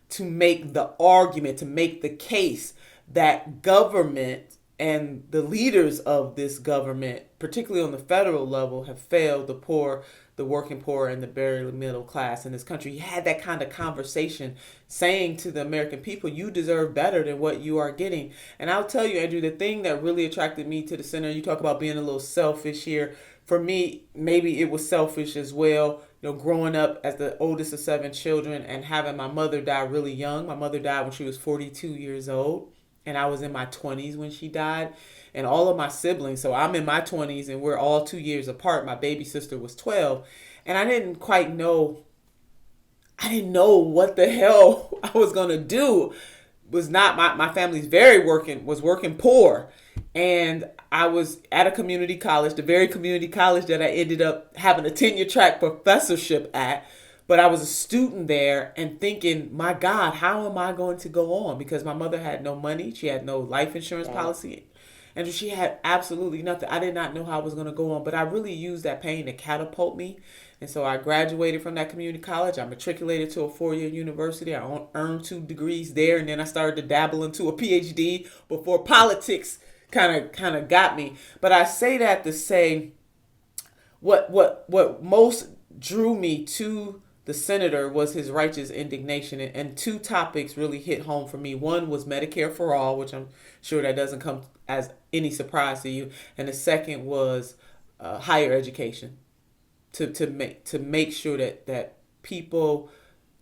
to make the argument, to make the case that government and the leaders of this government, particularly on the federal level, have failed the poor, the working poor, and the very middle class in this country. He had that kind of conversation saying to the American people, you deserve better than what you are getting. And I'll tell you, Andrew, the thing that really attracted me to the center, you talk about being a little selfish here. For me, maybe it was selfish as well. Growing up as the oldest of 7 children and having my mother die really young. My mother died when she was 42 years old. And I was in my 20s when she died. And all of my siblings, so I'm in my 20s and we're all 2 years apart. My baby sister was 12. And I didn't know what the hell I was going to do. Was not, my family's was working poor. And I was at a community college, the very community college that I ended up having a tenure track professorship at. But I was a student there and thinking, my God, how am I going to go on? Because my mother had no money. She had no life insurance policy. And she had absolutely nothing. I did not know how I was going to go on, but I really used that pain to catapult me. And so I graduated from that community college. I matriculated to a 4-year university. I earned 2 degrees there, and then I started to dabble into a PhD before politics kind of got me. But I say that to say what most drew me to the senator was his righteous indignation, and 2 topics really hit home for me. One was Medicare for all, which I'm sure that doesn't come as any surprise to you, and the second was higher education, to make sure that people,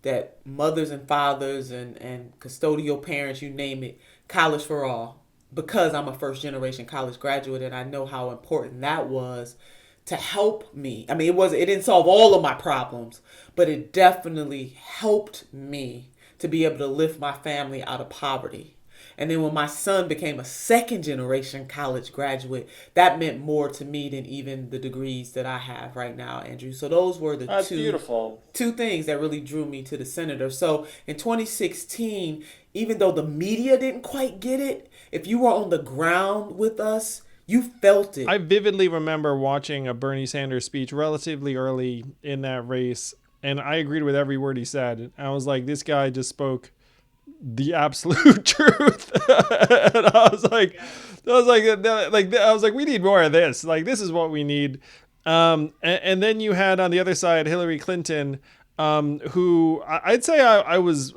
that mothers and fathers and custodial parents, you name it, college for all. Because I'm a first generation college graduate, and I know how important that was to help me. I mean, it didn't solve all of my problems, but it definitely helped me to be able to lift my family out of poverty. And then when my son became a second generation college graduate, that meant more to me than even the degrees that I have right now, Andrew. So those were the That's beautiful. two things that really drew me to the senator. So in 2016, even though the media didn't quite get it, if you were on the ground with us, you felt it. I vividly remember watching a Bernie Sanders speech relatively early in that race, and I agreed with every word he said. I was like, this guy just spoke the absolute truth. And I was like, we need more of this. Like, this is what we need. And then you had on the other side Hillary Clinton, who I'd say I was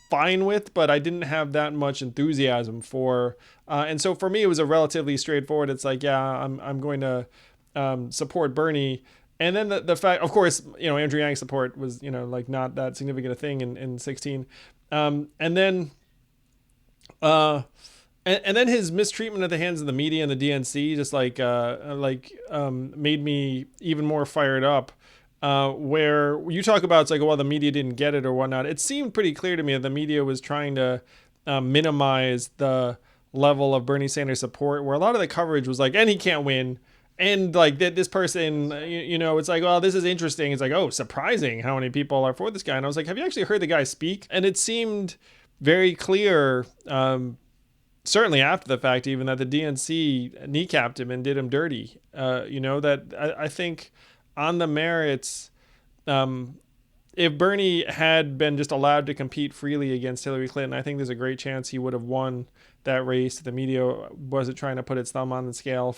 fine with, but I didn't have that much enthusiasm for. And so for me, it was a relatively straightforward. It's like, yeah, I'm going to support Bernie. And then the fact, of course, Andrew Yang's support was, like not that significant a thing in 16. And then his mistreatment at the hands of the media and the DNC just made me even more fired up. Where you talk about, it's like, well, the media didn't get it or whatnot. It seemed pretty clear to me that the media was trying to minimize the level of Bernie Sanders support, where a lot of the coverage was like, and he can't win. And like this person, it's like, well, this is interesting. It's like, oh, surprising how many people are for this guy. And I was like, have you actually heard the guy speak? And it seemed very clear, certainly after the fact, even, that the DNC kneecapped him and did him dirty. That I think on the merits, if Bernie had been just allowed to compete freely against Hillary Clinton, I think there's a great chance he would have won that race. The media wasn't trying to put its thumb on the scale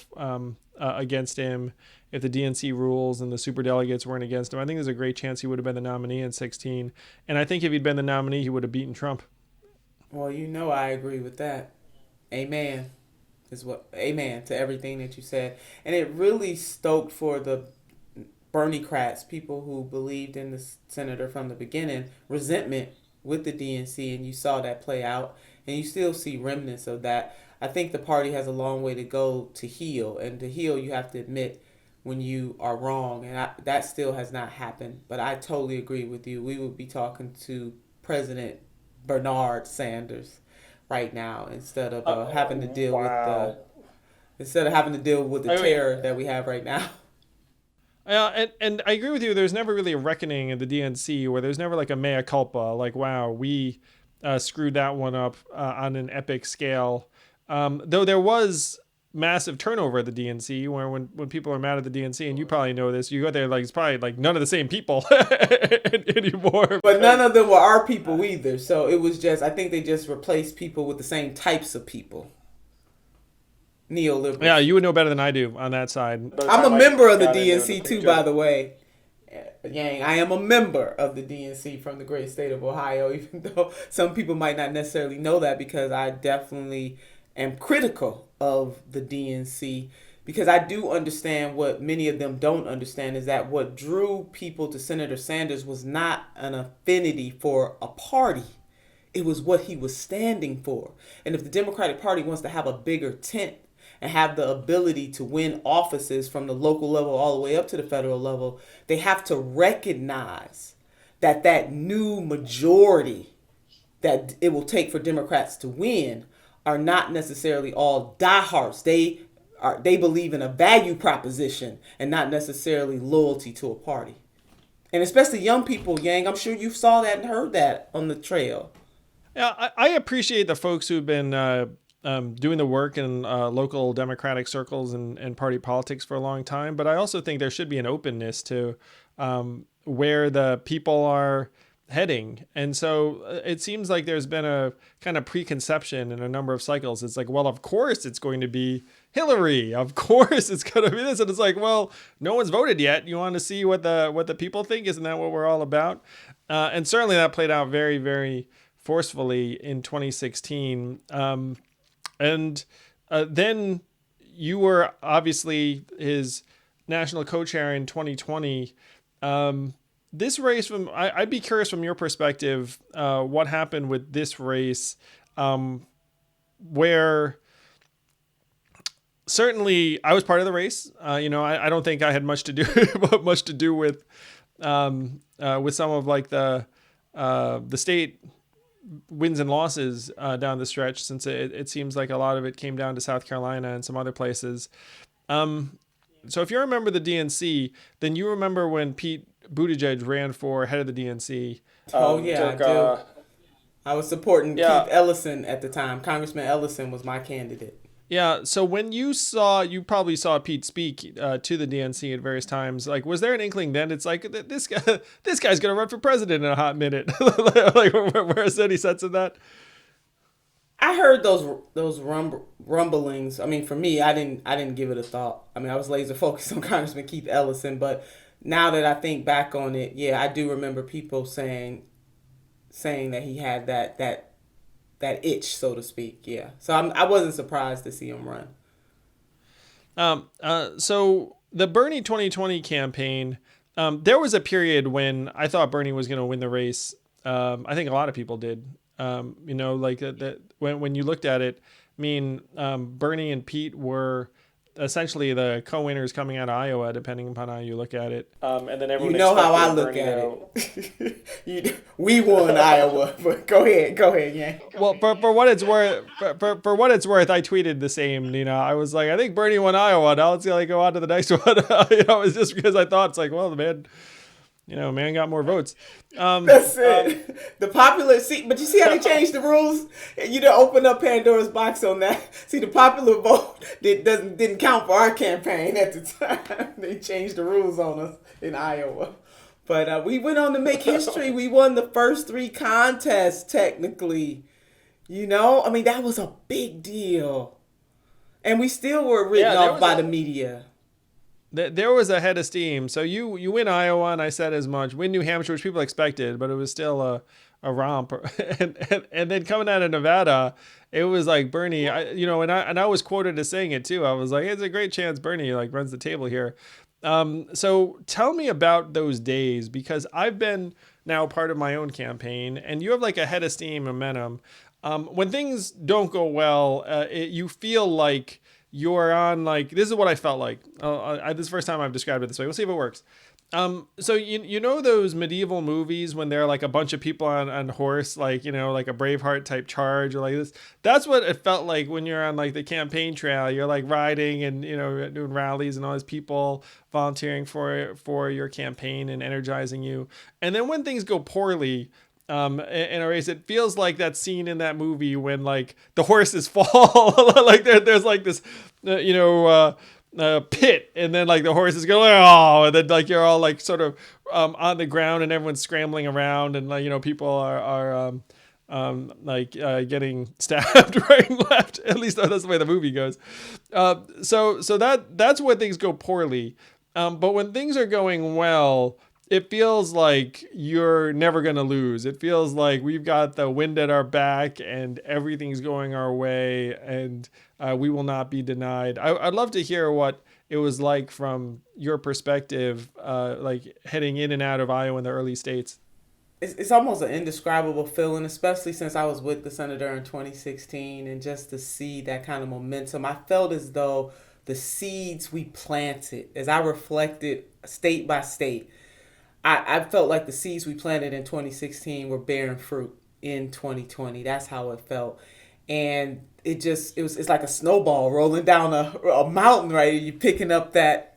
against him. If the DNC rules and the superdelegates weren't against him, I think there's a great chance he would have been the nominee in 16. And I think if he'd been the nominee, he would have beaten Trump. Well, I agree with that. Amen amen to everything that you said. And it really stoked for the Bernie-crats, people who believed in the senator from the beginning, resentment with the DNC, and you saw that play out, and you still see remnants of that. I think the party has a long way to go to heal, and to heal, you have to admit when you are wrong, and that still has not happened. But I totally agree with you. We would be talking to President Bernard Sanders right now instead of having to deal with the terror that we have right now. And I agree with you. There's never really a reckoning in the DNC, where there's never like a mea culpa, like, wow, we screwed that one up on an epic scale. Though there was massive turnover at the DNC, where when people are mad at the DNC, and you probably know this, you go there, like, it's probably like none of the same people anymore. But none of them were our people either. So it was just, I think they just replaced people with the same types of people. Neoliberals. Yeah, you would know better than I do on that side. I'm a member of the DNC too, by the way. Yang, I am a member of the DNC from the great state of Ohio, even though some people might not necessarily know that, because I definitely am critical of the DNC, because I do understand what many of them don't understand, is that what drew people to Senator Sanders was not an affinity for a party. It was what he was standing for. And if the Democratic Party wants to have a bigger tent and have the ability to win offices from the local level all the way up to the federal level, they have to recognize that new majority that it will take for Democrats to win are not necessarily all diehards. They believe in a value proposition and not necessarily loyalty to a party. And especially young people, Yang, I'm sure you saw that and heard that on the trail. Yeah, I appreciate the folks who've been doing the work in local Democratic circles and party politics for a long time. But I also think there should be an openness to where the people are heading. And so it seems like there's been a kind of preconception in a number of cycles. It's like, well, of course it's going to be Hillary. Of course it's going to be this. And it's like, well, no one's voted yet. You want to see what the people think? Isn't that what we're all about? And certainly that played out very, very forcefully in 2016. And then you were obviously his national co-chair in 2020. This race, I'd be curious from your perspective, what happened with this race, where certainly I was part of the race. I don't think I had much to do with some of like the state wins and losses down the stretch, since it seems like a lot of it came down to South Carolina and some other places. So if you remember the DNC, then you remember when Pete Buttigieg ran for head of the DNC. Oh, yeah, I do. I was supporting Keith Ellison at the time. Congressman Ellison was my candidate. Yeah, so when you probably saw Pete speak to the DNC at various times, like, was there an inkling then? It's like, this guy's going to run for president in a hot minute. Like, where is any sense of that? I heard those rumblings. I mean, for me, I didn't give it a thought. I mean, I was laser focused on Congressman Keith Ellison, but now that I think back on it, yeah, I do remember people saying that he had that itch, so to speak. Yeah, so I wasn't surprised to see him run. So the Bernie 2020 campaign, there was a period when I thought Bernie was going to win the race. I think a lot of people did. Like that when you looked at it, I mean, Bernie and Pete were essentially the co-winners coming out of Iowa, depending upon how you look at it. And then everyone, you know how I look at it. We won Iowa, but go ahead, yeah. Well, for what it's worth, for what it's worth, I tweeted the same. I was like, I think Bernie won Iowa. Now let's go on to the next one. It was just because I thought it's like, well, the man got more votes. That's it. The popular but you see how they changed the rules? You done opened up Pandora's box on that. See, the popular vote didn't count for our campaign at the time. They changed the rules on us in Iowa. But we went on to make history. We won the first 3 contests, technically. I mean, that was a big deal. And we still were written off by the media. There was a head of steam. So you win Iowa, and I said as much. Win New Hampshire, which people expected, but it was still a romp. And then coming out of Nevada, it was like Bernie. I was quoted as saying it too. I was like, it's a great chance Bernie runs the table here. So tell me about those days, because I've been now part of my own campaign, and you have a head of steam momentum. When things don't go well, you feel like you're on this is what I felt like. This is the first time I've described it this way. We'll see if it works. So you know those medieval movies when they're a bunch of people on horse, like a Braveheart type charge or this. That's what it felt like when you're on the campaign trail. You're riding and doing rallies and all these people volunteering for your campaign and energizing you. And then when things go poorly, in a race, it feels like that scene in that movie when the horses fall. There's this pit, and then the horses go, oh, and then you're all sort of on the ground, and everyone's scrambling around, and people are getting stabbed right and left. At least that's the way the movie goes. So that's where things go poorly. But when things are going well, it feels like you're never going to lose. It feels like we've got the wind at our back and everything's going our way, and we will not be denied. I'd love to hear what it was like from your perspective, heading in and out of Iowa in the early states. It's almost an indescribable feeling, especially since I was with the senator in 2016, and just to see that kind of momentum. I felt as though the seeds we planted, as I reflected state by state, I felt like the seeds we planted in 2016 were bearing fruit in 2020. That's how it felt. And it's like a snowball rolling down a mountain, right? You're picking up that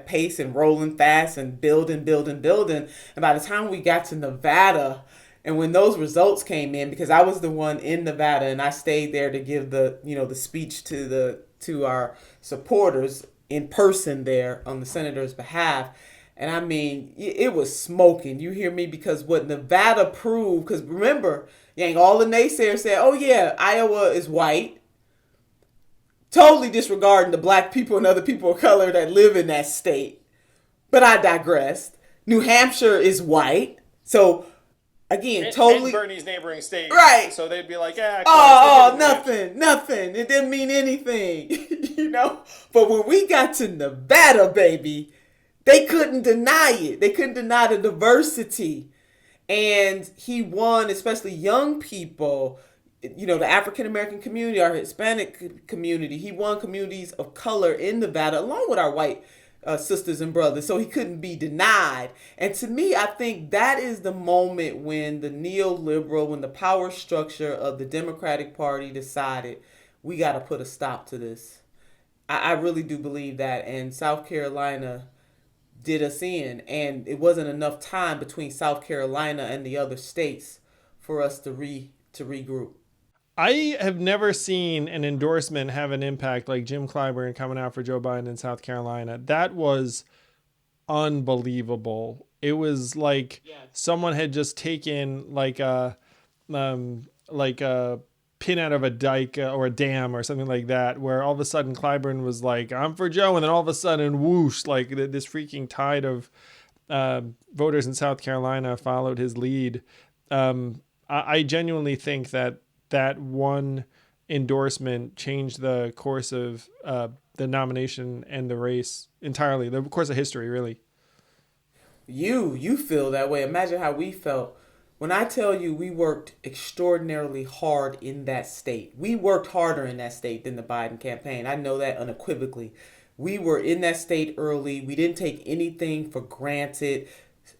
pace and rolling fast and building. And by the time we got to Nevada, And when those results came in, because I was the one in Nevada and I stayed there to give the speech to our supporters in person there on the senator's behalf. And I mean, it was smoking. You hear me? Because what Nevada proved, because remember, Yang, all the naysayers said, oh yeah, Iowa is white, totally disregarding the black people and other people of color that live in that state. But I digressed. New Hampshire is white. So again, totally. And Bernie's neighboring state. Right. So they'd be like, yeah, nothing. It didn't mean anything, But when we got to Nevada, baby, they couldn't deny it. They couldn't deny the diversity. And he won, especially young people, the African American community, our Hispanic community. He won communities of color in Nevada, along with our white sisters and brothers. So he couldn't be denied. And to me, I think that is the moment when the when the power structure of the Democratic Party decided we got to put a stop to this. I really do believe that. And South Carolina did us in. And it wasn't enough time between South Carolina and the other states for us to regroup. I have never seen an endorsement have an impact like Jim Clyburn coming out for Joe Biden in South Carolina. That was unbelievable. It was like someone had just taken like a pin out of a dike or a dam or something like that, where all of a sudden Clyburn was like, I'm for Joe. And then all of a sudden, whoosh, like this freaking tide of voters in South Carolina followed his lead. I genuinely think that one endorsement changed the course of the nomination and the race entirely, the course of history, really. You feel that way. Imagine how we felt. When I tell you we worked extraordinarily hard in that state, we worked harder in that state than the Biden campaign. I know that unequivocally. We were in that state early. We didn't take anything for granted.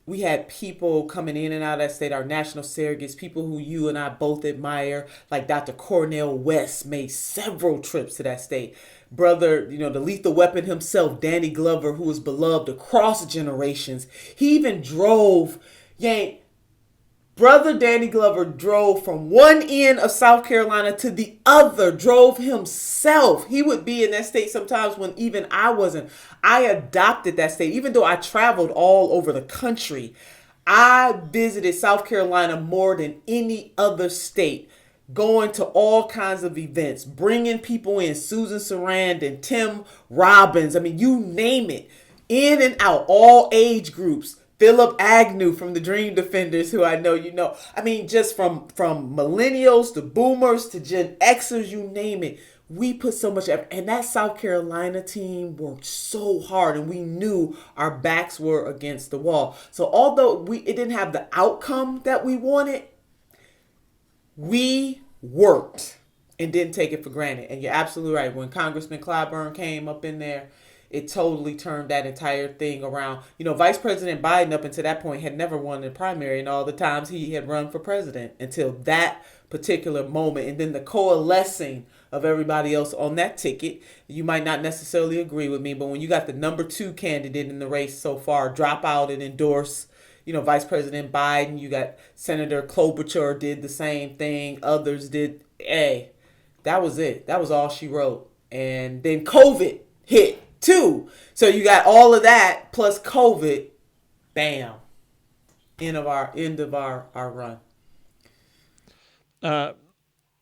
We had people coming in and out of that state, our national surrogates, people who you and I both admire, like Dr. Cornel West made several trips to that state. Brother, the lethal weapon himself, Danny Glover, who was beloved across generations. He even drove, Brother Danny Glover drove from one end of South Carolina to the other, drove himself. He would be in that state sometimes when even I wasn't. I adopted that state. Even though I traveled all over the country, I visited South Carolina more than any other state, going to all kinds of events, bringing people in, Susan Sarandon, Tim Robbins, I mean, you name it, in and out, all age groups. Philip Agnew from the Dream Defenders, who I know you know. I mean, just from millennials to boomers to Gen Xers, you name it. We put so much effort. And that South Carolina team worked so hard, and we knew our backs were against the wall. So although it didn't have the outcome that we wanted, we worked and didn't take it for granted. And you're absolutely right. When Congressman Clyburn came up in there, it totally turned that entire thing around. Vice President Biden up until that point had never won the primary, and all the times he had run for president until that particular moment. And then the coalescing of everybody else on that ticket. You might not necessarily agree with me, but when you got the number 2 candidate in the race so far drop out and endorse, Vice President Biden, you got Senator Klobuchar did the same thing. Others did. Hey, that was it. That was all she wrote. And then COVID hit too. So you got all of that plus COVID. Bam. End of our run.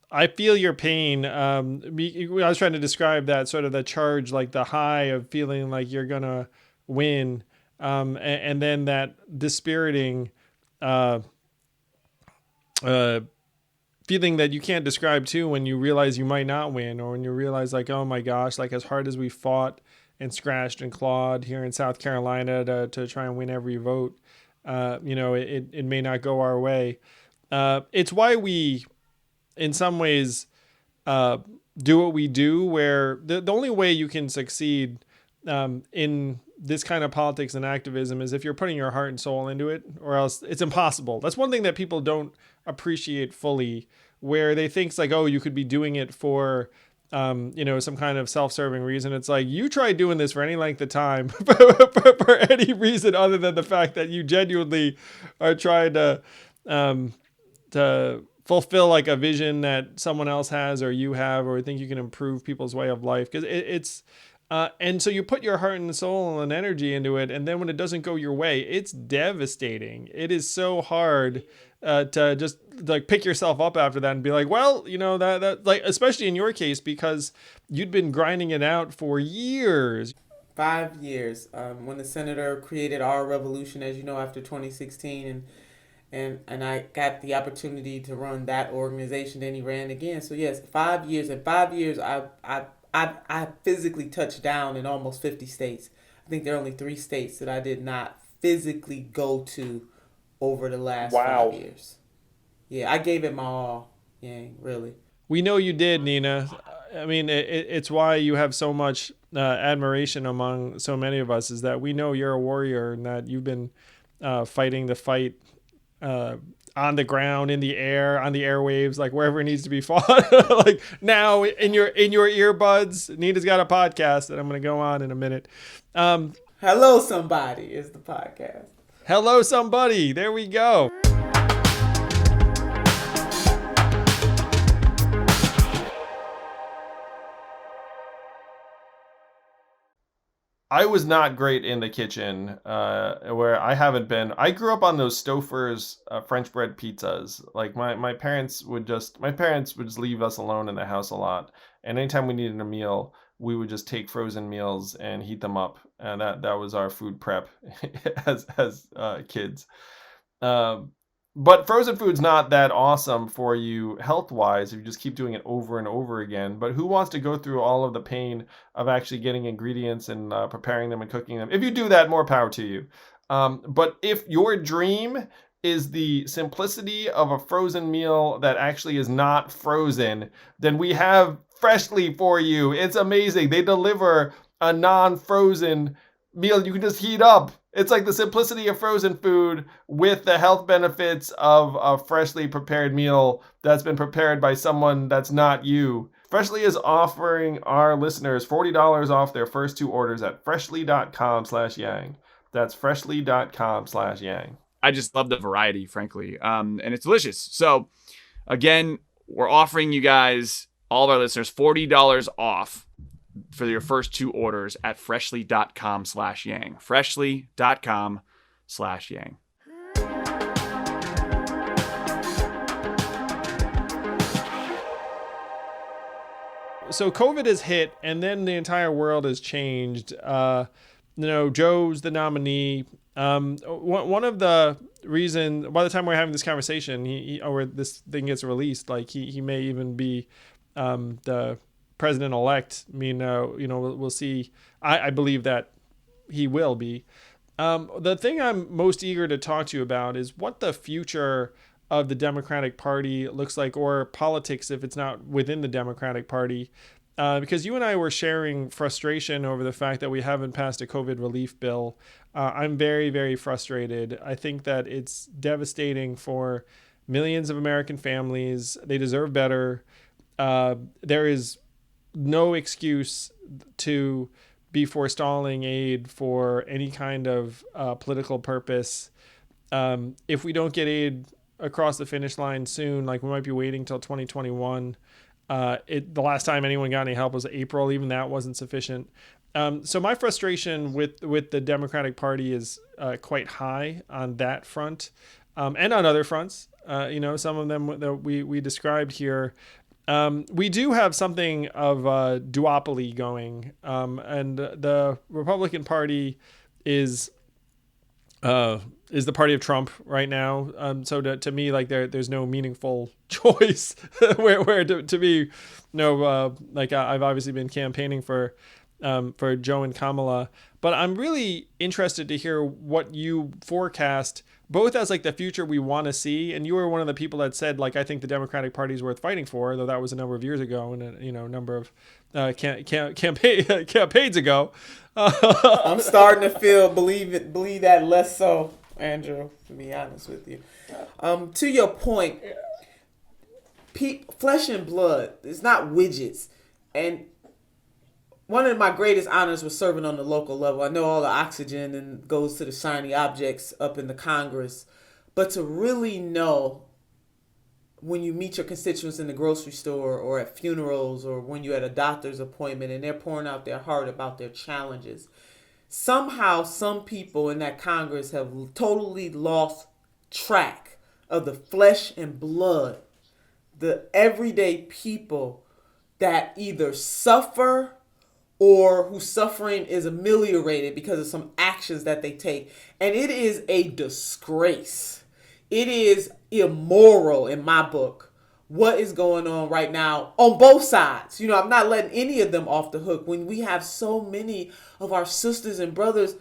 I feel your pain. I was trying to describe that sort of the charge, like the high of feeling like you're gonna win, and then that dispiriting feeling that you can't describe too when you realize you might not win, or when you realize like, oh my gosh, like as hard as we fought and scratched and clawed here in South Carolina to try and win every vote, it may not go our way. It's why we, in some ways, do what we do, where the only way you can succeed in this kind of politics and activism is if you're putting your heart and soul into it, or else it's impossible. That's one thing that people don't appreciate fully, where they think it's like, oh, you could be doing it for some kind of self-serving reason. It's like, you try doing this for any length of time for any reason other than the fact that you genuinely are trying to to fulfill like a vision that someone else has or you have, or think you can improve people's way of life. Because it's and so you put your heart and soul and energy into it, and then when it doesn't go your way, it's devastating. It is so hard to just like pick yourself up after that and be like, well, that like, especially in your case, because you'd been grinding it out for years. 5 years. When the senator created our revolution, as you know, after 2016, and I got the opportunity to run that organization. Then he ran again. So yes, 5 years. In 5 years, I physically touched down in almost 50 states. I think there are only 3 states that I did not physically go to over the last 5 years. Yeah, I gave it my all. Yeah, really. We know you did, Nina. I mean, it's why you have so much admiration among so many of us, is that we know you're a warrior and that you've been fighting the fight on the ground, in the air, on the airwaves, like wherever it needs to be fought. Like now in your earbuds. Nina's got a podcast that I'm going to go on in a minute. Hello, Somebody is the podcast. Hello, Somebody. There we go. I was not great in the kitchen, where I haven't been. I grew up on those Stouffer's French bread pizzas. Like my parents would just leave us alone in the house a lot. And anytime we needed a meal, we would just take frozen meals and heat them up. And that was our food prep as kids. But frozen food's not that awesome for you health-wise if you just keep doing it over and over again. But who wants to go through all of the pain of actually getting ingredients and preparing them and cooking them? If you do that, more power to you. But if your dream is the simplicity of a frozen meal that actually is not frozen, then we have Freshly for you. It's amazing. They deliver a non-frozen meal you can just heat up. It's like the simplicity of frozen food with the health benefits of a freshly prepared meal that's been prepared by someone that's not you. Freshly is offering our listeners $40 off their first 2 orders at freshly.com/yang. That's freshly.com/yang. I just love the variety, frankly, and it's delicious. So, again, we're offering you guys, all of our listeners, $40 off for your first 2 orders at freshly.com/yang. Freshly.com/yang. So COVID has hit, and then the entire world has changed. Joe's the nominee. One of the reason, by the time we're having this conversation, or this thing gets released, like he may even be the president-elect. I mean, we'll see. I believe that he will be. The thing I'm most eager to talk to you about is what the future of the Democratic Party looks like, or politics if it's not within the Democratic Party. Because you and I were sharing frustration over the fact that we haven't passed a COVID relief bill. I'm very, very frustrated. I think that it's devastating for millions of American families. They deserve better. There is no excuse to be forestalling aid for any kind of political purpose. If we don't get aid across the finish line soon, like we might be waiting till 2021. The last time anyone got any help was April. Even that wasn't sufficient. So my frustration with the Democratic Party is quite high on that front, and on other fronts. Some of them that we described here. We do have something of a duopoly going, and the Republican Party is the party of Trump right now. So to me, like there's no meaningful choice where to me, I've obviously been campaigning for Joe and Kamala, but I'm really interested to hear what you forecast, both as like the future we want to see. And you were one of the people that said, like, I think the Democratic Party is worth fighting for, though that was a number of years ago and a number of campaigns ago. I'm starting to believe that less so, Andrew, to be honest with you. To your point, flesh and blood is not widgets. And one of my greatest honors was serving on the local level. I know all the oxygen and goes to the shiny objects up in the Congress. But to really know when you meet your constituents in the grocery store or at funerals or when you're at a doctor's appointment and they're pouring out their heart about their challenges. Somehow, some people in that Congress have totally lost track of the flesh and blood, the everyday people that either suffer or whose suffering is ameliorated because of some actions that they take. And it is a disgrace. It is immoral in my book what is going on right now on both sides. You know, I'm not letting any of them off the hook when we have so many of our sisters and brothers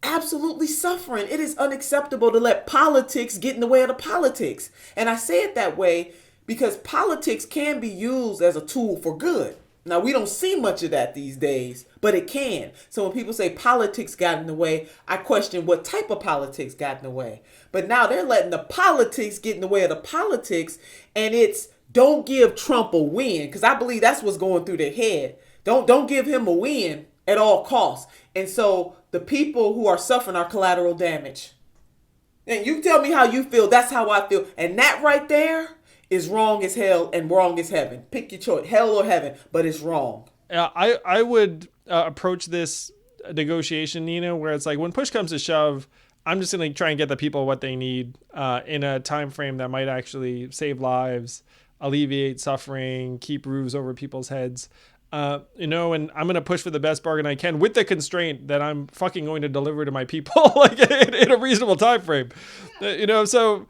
absolutely suffering. It is unacceptable to let politics get in the way of the politics. And I say it that way because politics can be used as a tool for good. Now, we don't see much of that these days, but it can. So when people say politics got in the way, I question what type of politics got in the way. But now they're letting the politics get in the way of the politics, and it's don't give Trump a win, because I believe that's what's going through their head. Don't give him a win at all costs. And so the people who are suffering are collateral damage. And you tell me how you feel, that's how I feel. And that right there is wrong as hell and wrong as heaven. Pick your choice, hell or heaven, but it's wrong. I would approach this negotiation, Nina, where it's like when push comes to shove, I'm just going to try and get the people what they need in a time frame that might actually save lives, alleviate suffering, keep roofs over people's heads. And I'm going to push for the best bargain I can with the constraint that I'm fucking going to deliver to my people like in a reasonable time frame. So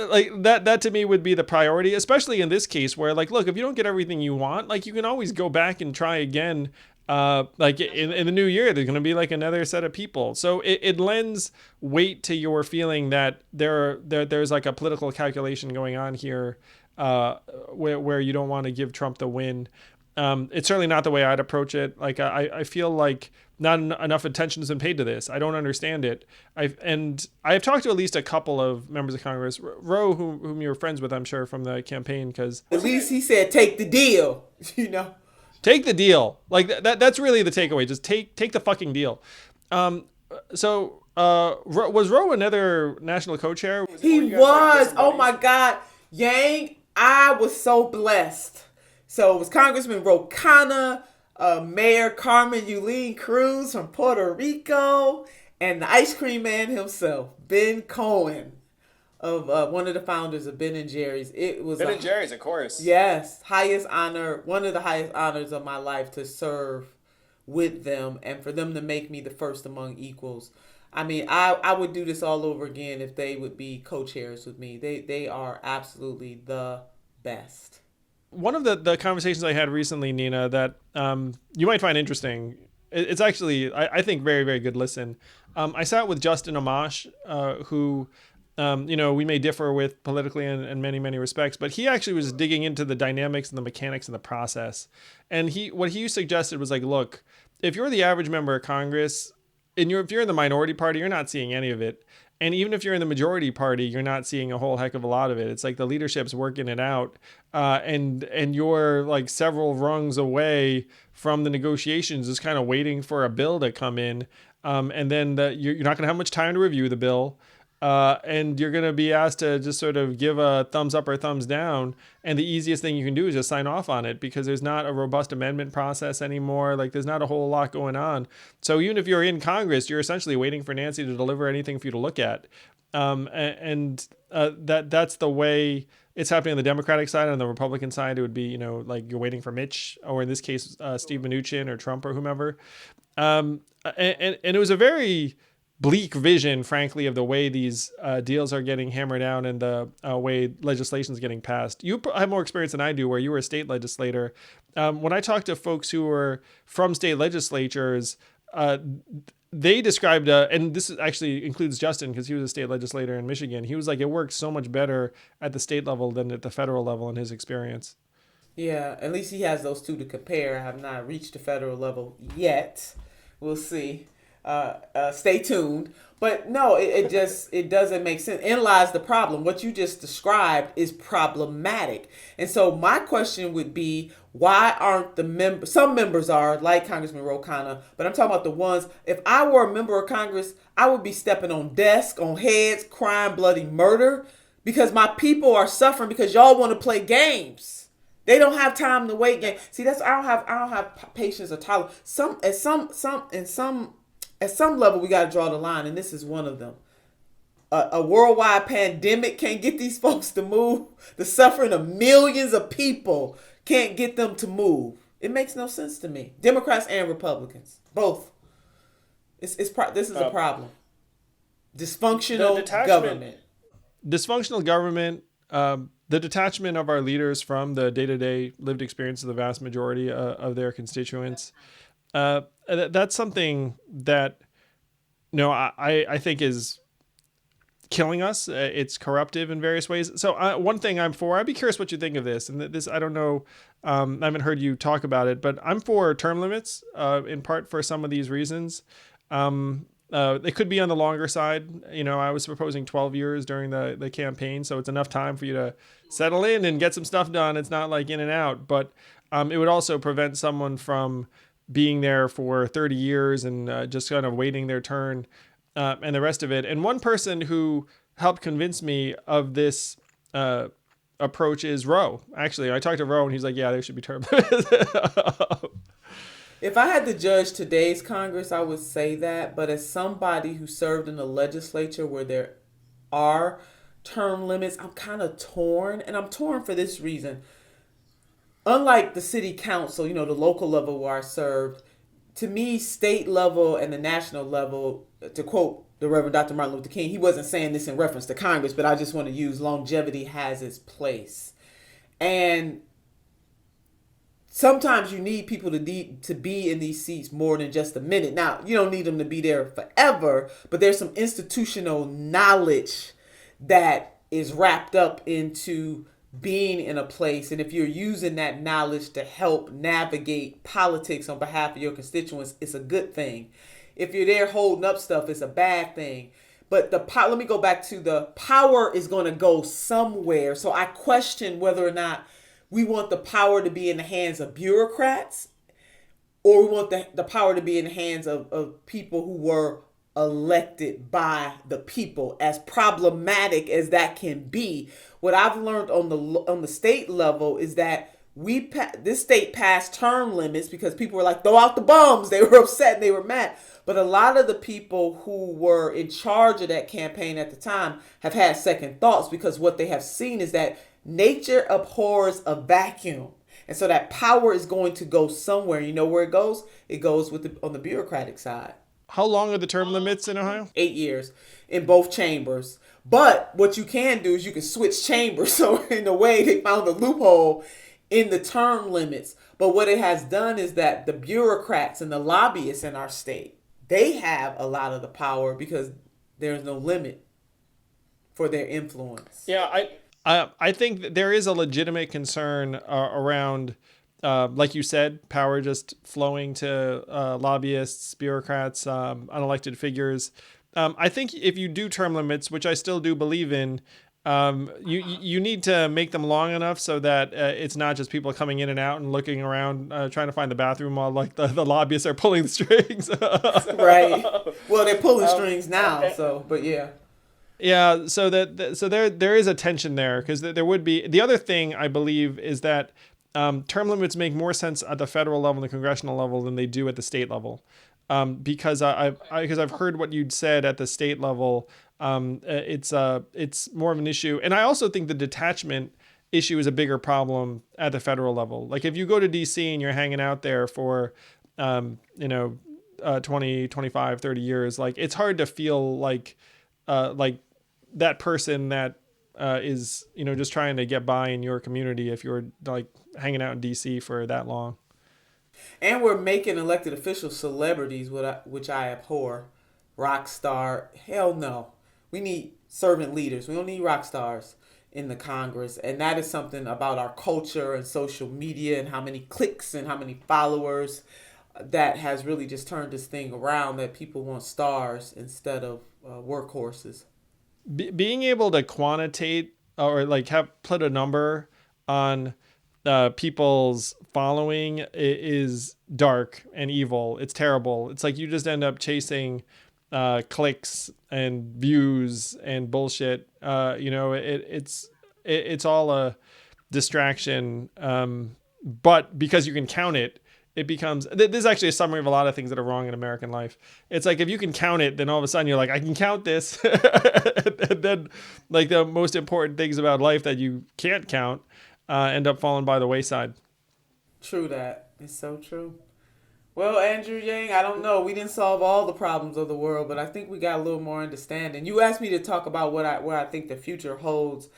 like that to me would be the priority, especially in this case where like, look, if you don't get everything you want, like you can always go back and try again. Like in the new year, there's going to be like another set of people. So it lends weight to your feeling that there's like a political calculation going on here where you don't want to give Trump the win. It's certainly not the way I'd approach it. Like I feel like not enough attention has been paid to this. I don't understand it. I have talked to at least a couple of members of Congress, Roe, whom you're friends with, I'm sure, from the campaign, because at least he said take the deal. Take the deal. Like that's really the takeaway. Just take the fucking deal. Was Roe another national co-chair? He was. Oh my God, Yang! I was so blessed. So it was Congressman Ro Khanna, Mayor Carmen Yulín Cruz from Puerto Rico, and the ice cream man himself, Ben Cohen, of one of the founders of Ben and Jerry's. It was Ben and Jerry's, of course. Yes, highest honor, one of the highest honors of my life to serve with them and for them to make me the first among equals. I mean, I would do this all over again if they would be co-chairs with me. They are absolutely the best. One of the conversations I had recently, Nina, that you might find interesting. It's actually, I think, very, very good listen. I sat with Justin Amash, who, we may differ with politically in many, many respects, but he actually was digging into the dynamics and the mechanics and the process. And what he suggested was like, look, if you're the average member of Congress, and if you're in the minority party, you're not seeing any of it. And even if you're in the majority party, you're not seeing a whole heck of a lot of it. It's like the leadership's working it out, and you're like several rungs away from the negotiations, just kind of waiting for a bill to come in, and then you're not going to have much time to review the bill, and you're going to be asked to just sort of give a thumbs up or thumbs down. And the easiest thing you can do is just sign off on it because there's not a robust amendment process anymore. Like there's not a whole lot going on. So even if you're in Congress, you're essentially waiting for Nancy to deliver anything for you to look at. That's the way it's happening on the Democratic side. On the Republican side, it would be, like you're waiting for Mitch, or in this case, Steve Mnuchin or Trump or whomever. And it was a very bleak vision, frankly, of the way these deals are getting hammered down and the way legislation is getting passed. You have more experience than I do, where you were a state legislator. When I talk to folks who were from state legislatures, they described, and this actually includes Justin because he was a state legislator in Michigan. He was like, it works so much better at the state level than at the federal level in his experience. Yeah, at least he has those two to compare. I have not reached the federal level yet. We'll see. Stay tuned. But no, it doesn't make sense. In lies the problem. What you just described is problematic. And so my question would be, why aren't the members, some members are, like Congressman Ro Khanna, but I'm talking about the ones, if I were a member of Congress, I would be stepping on desks, on heads, crime, bloody murder, because my people are suffering because y'all want to play games. They don't have time to wait. Game. See, that's I don't have patience or tolerance. At some level, we got to draw the line, and this is one of them. A worldwide pandemic can't get these folks to move. The suffering of millions of people can't get them to move. It makes no sense to me. Democrats and Republicans, both. This is a problem. Dysfunctional government. Dysfunctional government. The detachment of our leaders from the day-to-day lived experience of the vast majority of their constituents. That's something that, I think is killing us. It's corruptive in various ways. So one thing I'm for, I'd be curious what you think of this. And this, I don't know, I haven't heard you talk about it, but I'm for term limits, in part for some of these reasons. They could be on the longer side. I was proposing 12 years during the campaign, so it's enough time for you to settle in and get some stuff done. It's not like in and out, but it would also prevent someone from being there for 30 years and just kind of waiting their turn and the rest of it. And one person who helped convince me of this approach is Roe. Actually, I talked to Roe, and he's like, yeah, there should be term limits. If I had to judge today's Congress, I would say that. But as somebody who served in the legislature where there are term limits, I'm kind of torn. And I'm torn for this reason. Unlike the city council, the local level where I served, to me, state level and the national level, to quote the Reverend Dr. Martin Luther King, he wasn't saying this in reference to Congress, but I just want to use longevity has its place. And sometimes you need people to be in these seats more than just a minute. Now, you don't need them to be there forever, but there's some institutional knowledge that is wrapped up into being in a place. And if you're using that knowledge to help navigate politics on behalf of your constituents, it's a good thing. If you're there holding up stuff, it's a bad thing. But let me go back to the power is going to go somewhere. So I question whether or not we want the power to be in the hands of bureaucrats, or we want the power to be in the hands of people who were elected by the people, as problematic as that can be. What I've learned on the state level is that this state passed term limits because people were like, throw out the bums. They were upset and they were mad. But a lot of the people who were in charge of that campaign at the time have had second thoughts, because what they have seen is that nature abhors a vacuum. And so that power is going to go somewhere. You know where it goes? It goes on the bureaucratic side. How long are the term limits in Ohio? 8 years in both chambers. But what you can do is you can switch chambers. So in a way, they found a loophole in the term limits. But what it has done is that the bureaucrats and the lobbyists in our state, they have a lot of the power because there's no limit for their influence. Yeah, I think that there is a legitimate concern around, like you said, power just flowing to lobbyists, bureaucrats, unelected figures. I think if you do term limits, which I still do believe in, you need to make them long enough so that it's not just people coming in and out and looking around trying to find the bathroom while like the lobbyists are pulling the strings. Right. Well, they're pulling strings now, but yeah. Yeah, so there is a tension there, because there would be. The other thing I believe is that term limits make more sense at the federal level and the congressional level than they do at the state level, because I've heard what you'd said at the state level. It's more of an issue, and I also think the detachment issue is a bigger problem at the federal level. Like if you go to DC and you're hanging out there for 20, 25, 30 years, like it's hard to feel like that person that is just trying to get by in your community if you're like hanging out in DC for that long. And we're making elected officials celebrities, which I abhor. Rock star, hell no. We need servant leaders. We don't need rock stars in the Congress. And that is something about our culture and social media and how many clicks and how many followers that has really just turned this thing around, that people want stars instead of workhorses. Being able to quantitate or like put a number on people's following is dark and evil. It's terrible. It's like you just end up chasing clicks and views and bullshit. It's all a distraction. But because you can count it, it becomes, this is actually a summary of a lot of things that are wrong in American life. It's like, if you can count it, then all of a sudden you're like, I can count this. And then like the most important things about life that you can't count end up falling by the wayside. True that. It's so true. Well, Andrew Yang, I don't know. We didn't solve all the problems of the world, but I think we got a little more understanding. You asked me to talk about what I think the future holds.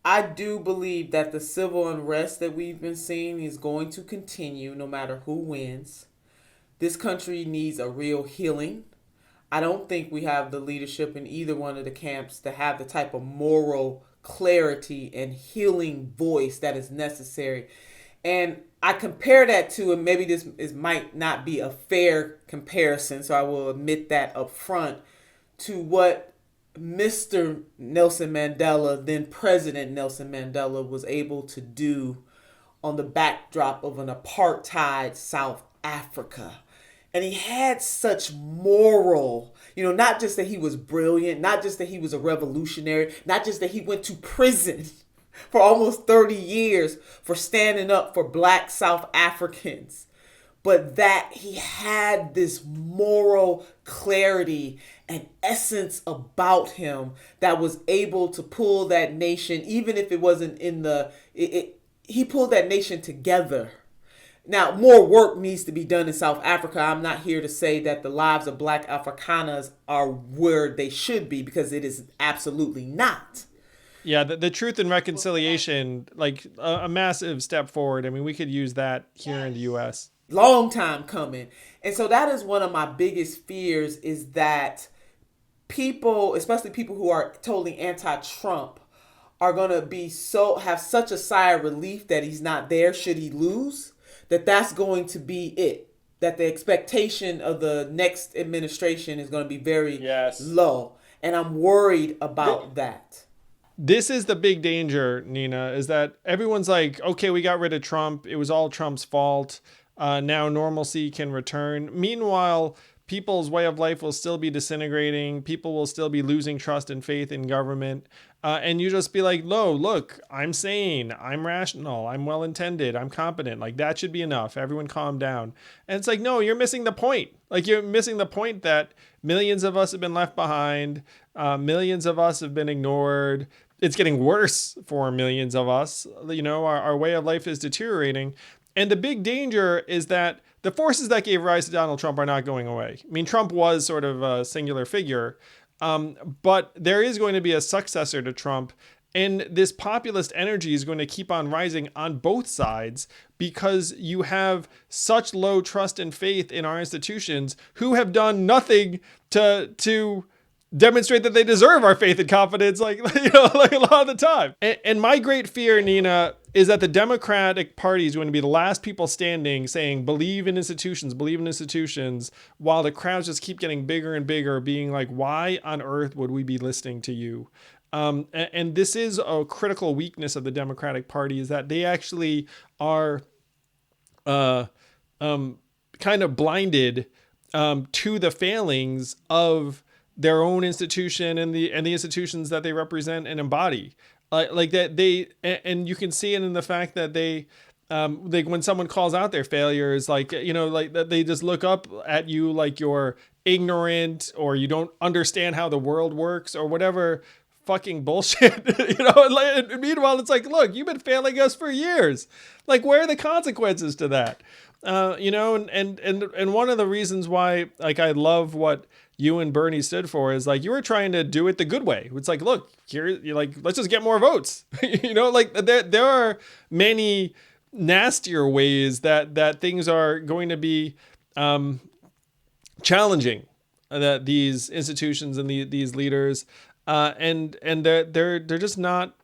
I do believe that the civil unrest that we've been seeing is going to continue no matter who wins. This country needs a real healing. I don't think we have the leadership in either one of the camps to have the type of moral clarity and healing voice that is necessary. And I compare that to, and maybe might not be a fair comparison, so I will admit that up front, to what Mr. Nelson Mandela, then President Nelson Mandela, was able to do on the backdrop of an apartheid South Africa. And he had such moral, not just that he was brilliant, not just that he was a revolutionary, not just that he went to prison for almost 30 years for standing up for Black South Africans, but that he had this moral clarity and essence about him that was able to pull that nation, even if it wasn't he pulled that nation together. Now, more work needs to be done in South Africa. I'm not here to say that the lives of Black Afrikaners are where they should be, because it is absolutely not. Yeah, the truth and reconciliation, like a massive step forward. I mean, we could use that here in the U.S. Long time coming. And so that is one of my biggest fears, is that people, especially people who are totally anti-Trump, are going to have such a sigh of relief that he's not there should he lose, that's going to be it. That the expectation of the next administration is going to be very low. And I'm worried about that. This is the big danger, Nina, is that everyone's like, okay, we got rid of Trump. It was all Trump's fault. Now normalcy can return. Meanwhile, people's way of life will still be disintegrating. People will still be losing trust and faith in government. And you just be like, no, look, I'm sane. I'm rational. I'm well-intended. I'm competent. Like, that should be enough. Everyone calm down. And it's like, no, you're missing the point. Like, you're missing the point that millions of us have been left behind. Millions of us have been ignored. It's getting worse for millions of us. Our way of life is deteriorating. And the big danger is that the forces that gave rise to Donald Trump are not going away. I mean, Trump was sort of a singular figure, but there is going to be a successor to Trump. And this populist energy is going to keep on rising on both sides, because you have such low trust and faith in our institutions, who have done nothing to demonstrate that they deserve our faith and confidence, like a lot of the time. And my great fear, Nina, is that the Democratic Party is going to be the last people standing saying, believe in institutions, while the crowds just keep getting bigger and bigger, being like, why on earth would we be listening to you? And this is a critical weakness of the Democratic Party, is that they actually are kind of blinded to the failings of their own institution and the institutions that they represent and embody. Like that and you can see it in the fact that they when someone calls out their failures, like that they just look up at you like you're ignorant, or you don't understand how the world works, or whatever fucking bullshit. And meanwhile, it's like, look, you've been failing us for years. Like, where are the consequences to that? And one of the reasons why, like, I love what you and Bernie stood for is, like, you were trying to do it the good way. It's like, look, here, you're like, let's just get more votes. Like there are many nastier ways that things are going to be challenging that these institutions and these leaders, and they're just not.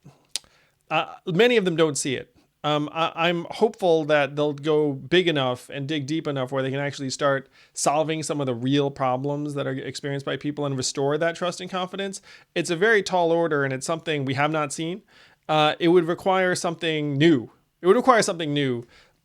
Many of them don't see it. I'm hopeful that they'll go big enough and dig deep enough where they can actually start solving some of the real problems that are experienced by people and restore that trust and confidence. It's a very tall order, and it's something we have not seen. It would require something new.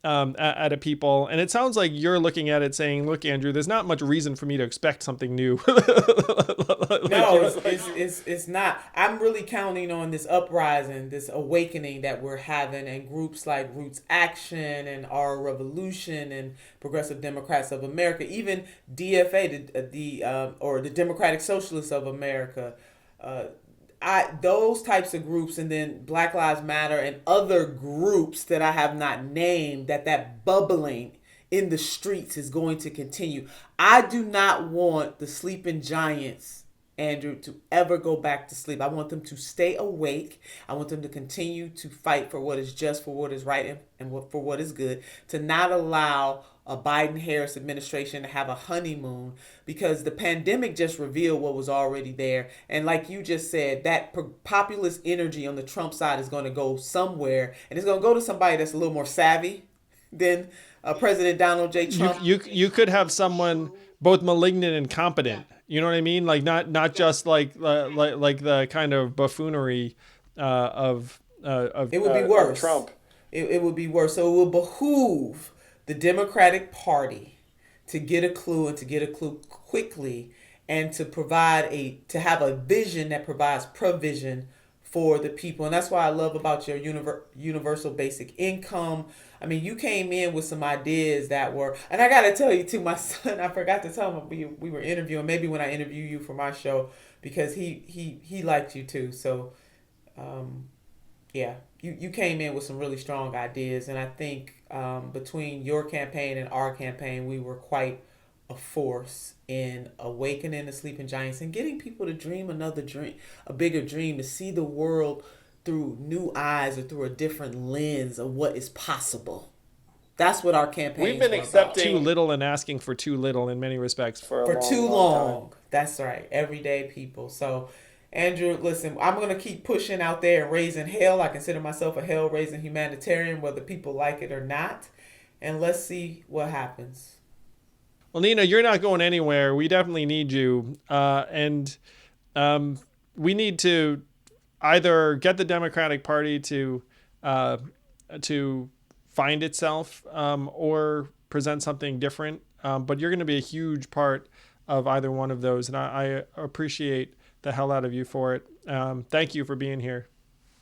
at a people. And it sounds like you're looking at it saying, look, Andrew, there's not much reason for me to expect something new. No, it's not. I'm really counting on this uprising, this awakening that we're having, and groups like Roots Action and Our Revolution and Progressive Democrats of America, even DFA, the Democratic Socialists of America. Those types of groups, and then Black Lives Matter and other groups that I have not named, that bubbling in the streets is going to continue. I do not want the sleeping giants, Andrew, to ever go back to sleep. I want them to stay awake. I want them to continue to fight for what is just, for what is right, and for what is good, to not allow a Biden-Harris administration to have a honeymoon, because the pandemic just revealed what was already there. And like you just said, that populist energy on the Trump side is going to go somewhere, and it's going to go to somebody that's a little more savvy than President Donald J. Trump. You could have someone both malignant and competent. You know what I mean? Like not just like the kind of buffoonery of it would be worse. Trump. It would be worse. So it will behoove the Democratic Party to get a clue, and to get a clue quickly, and to have a vision that provides provision for the people. And that's why I love about your universal basic income. I mean, you came in with some ideas that were, and I got to tell you too, my son, I forgot to tell him we were interviewing, maybe when I interview you for my show, because he liked you too. So, yeah, you came in with some really strong ideas, and I think between your campaign and our campaign, we were quite a force in awakening the sleeping giants and getting people to dream another dream, a bigger dream, to see the world through new eyes or through a different lens of what is possible. That's what our campaign. We've been accepting too little and asking for too little in many respects for too long. That's right, everyday people. So, Andrew, listen, I'm going to keep pushing out there and raising hell. I consider myself a hell-raising humanitarian, whether people like it or not. And let's see what happens. Well, Nina, you're not going anywhere. We definitely need you. And we need to either get the Democratic Party to find itself or present something different. But you're going to be a huge part of either one of those. And I appreciate the hell out of you for it. Thank you for being here.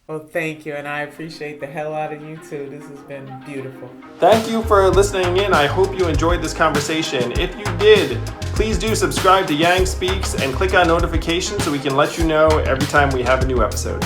Well, thank you, and I appreciate the hell out of you too. This has been beautiful. Thank you for listening in. I hope you enjoyed this conversation. If you did, please do subscribe to Yang Speaks and click on notifications so we can let you know every time we have a new episode.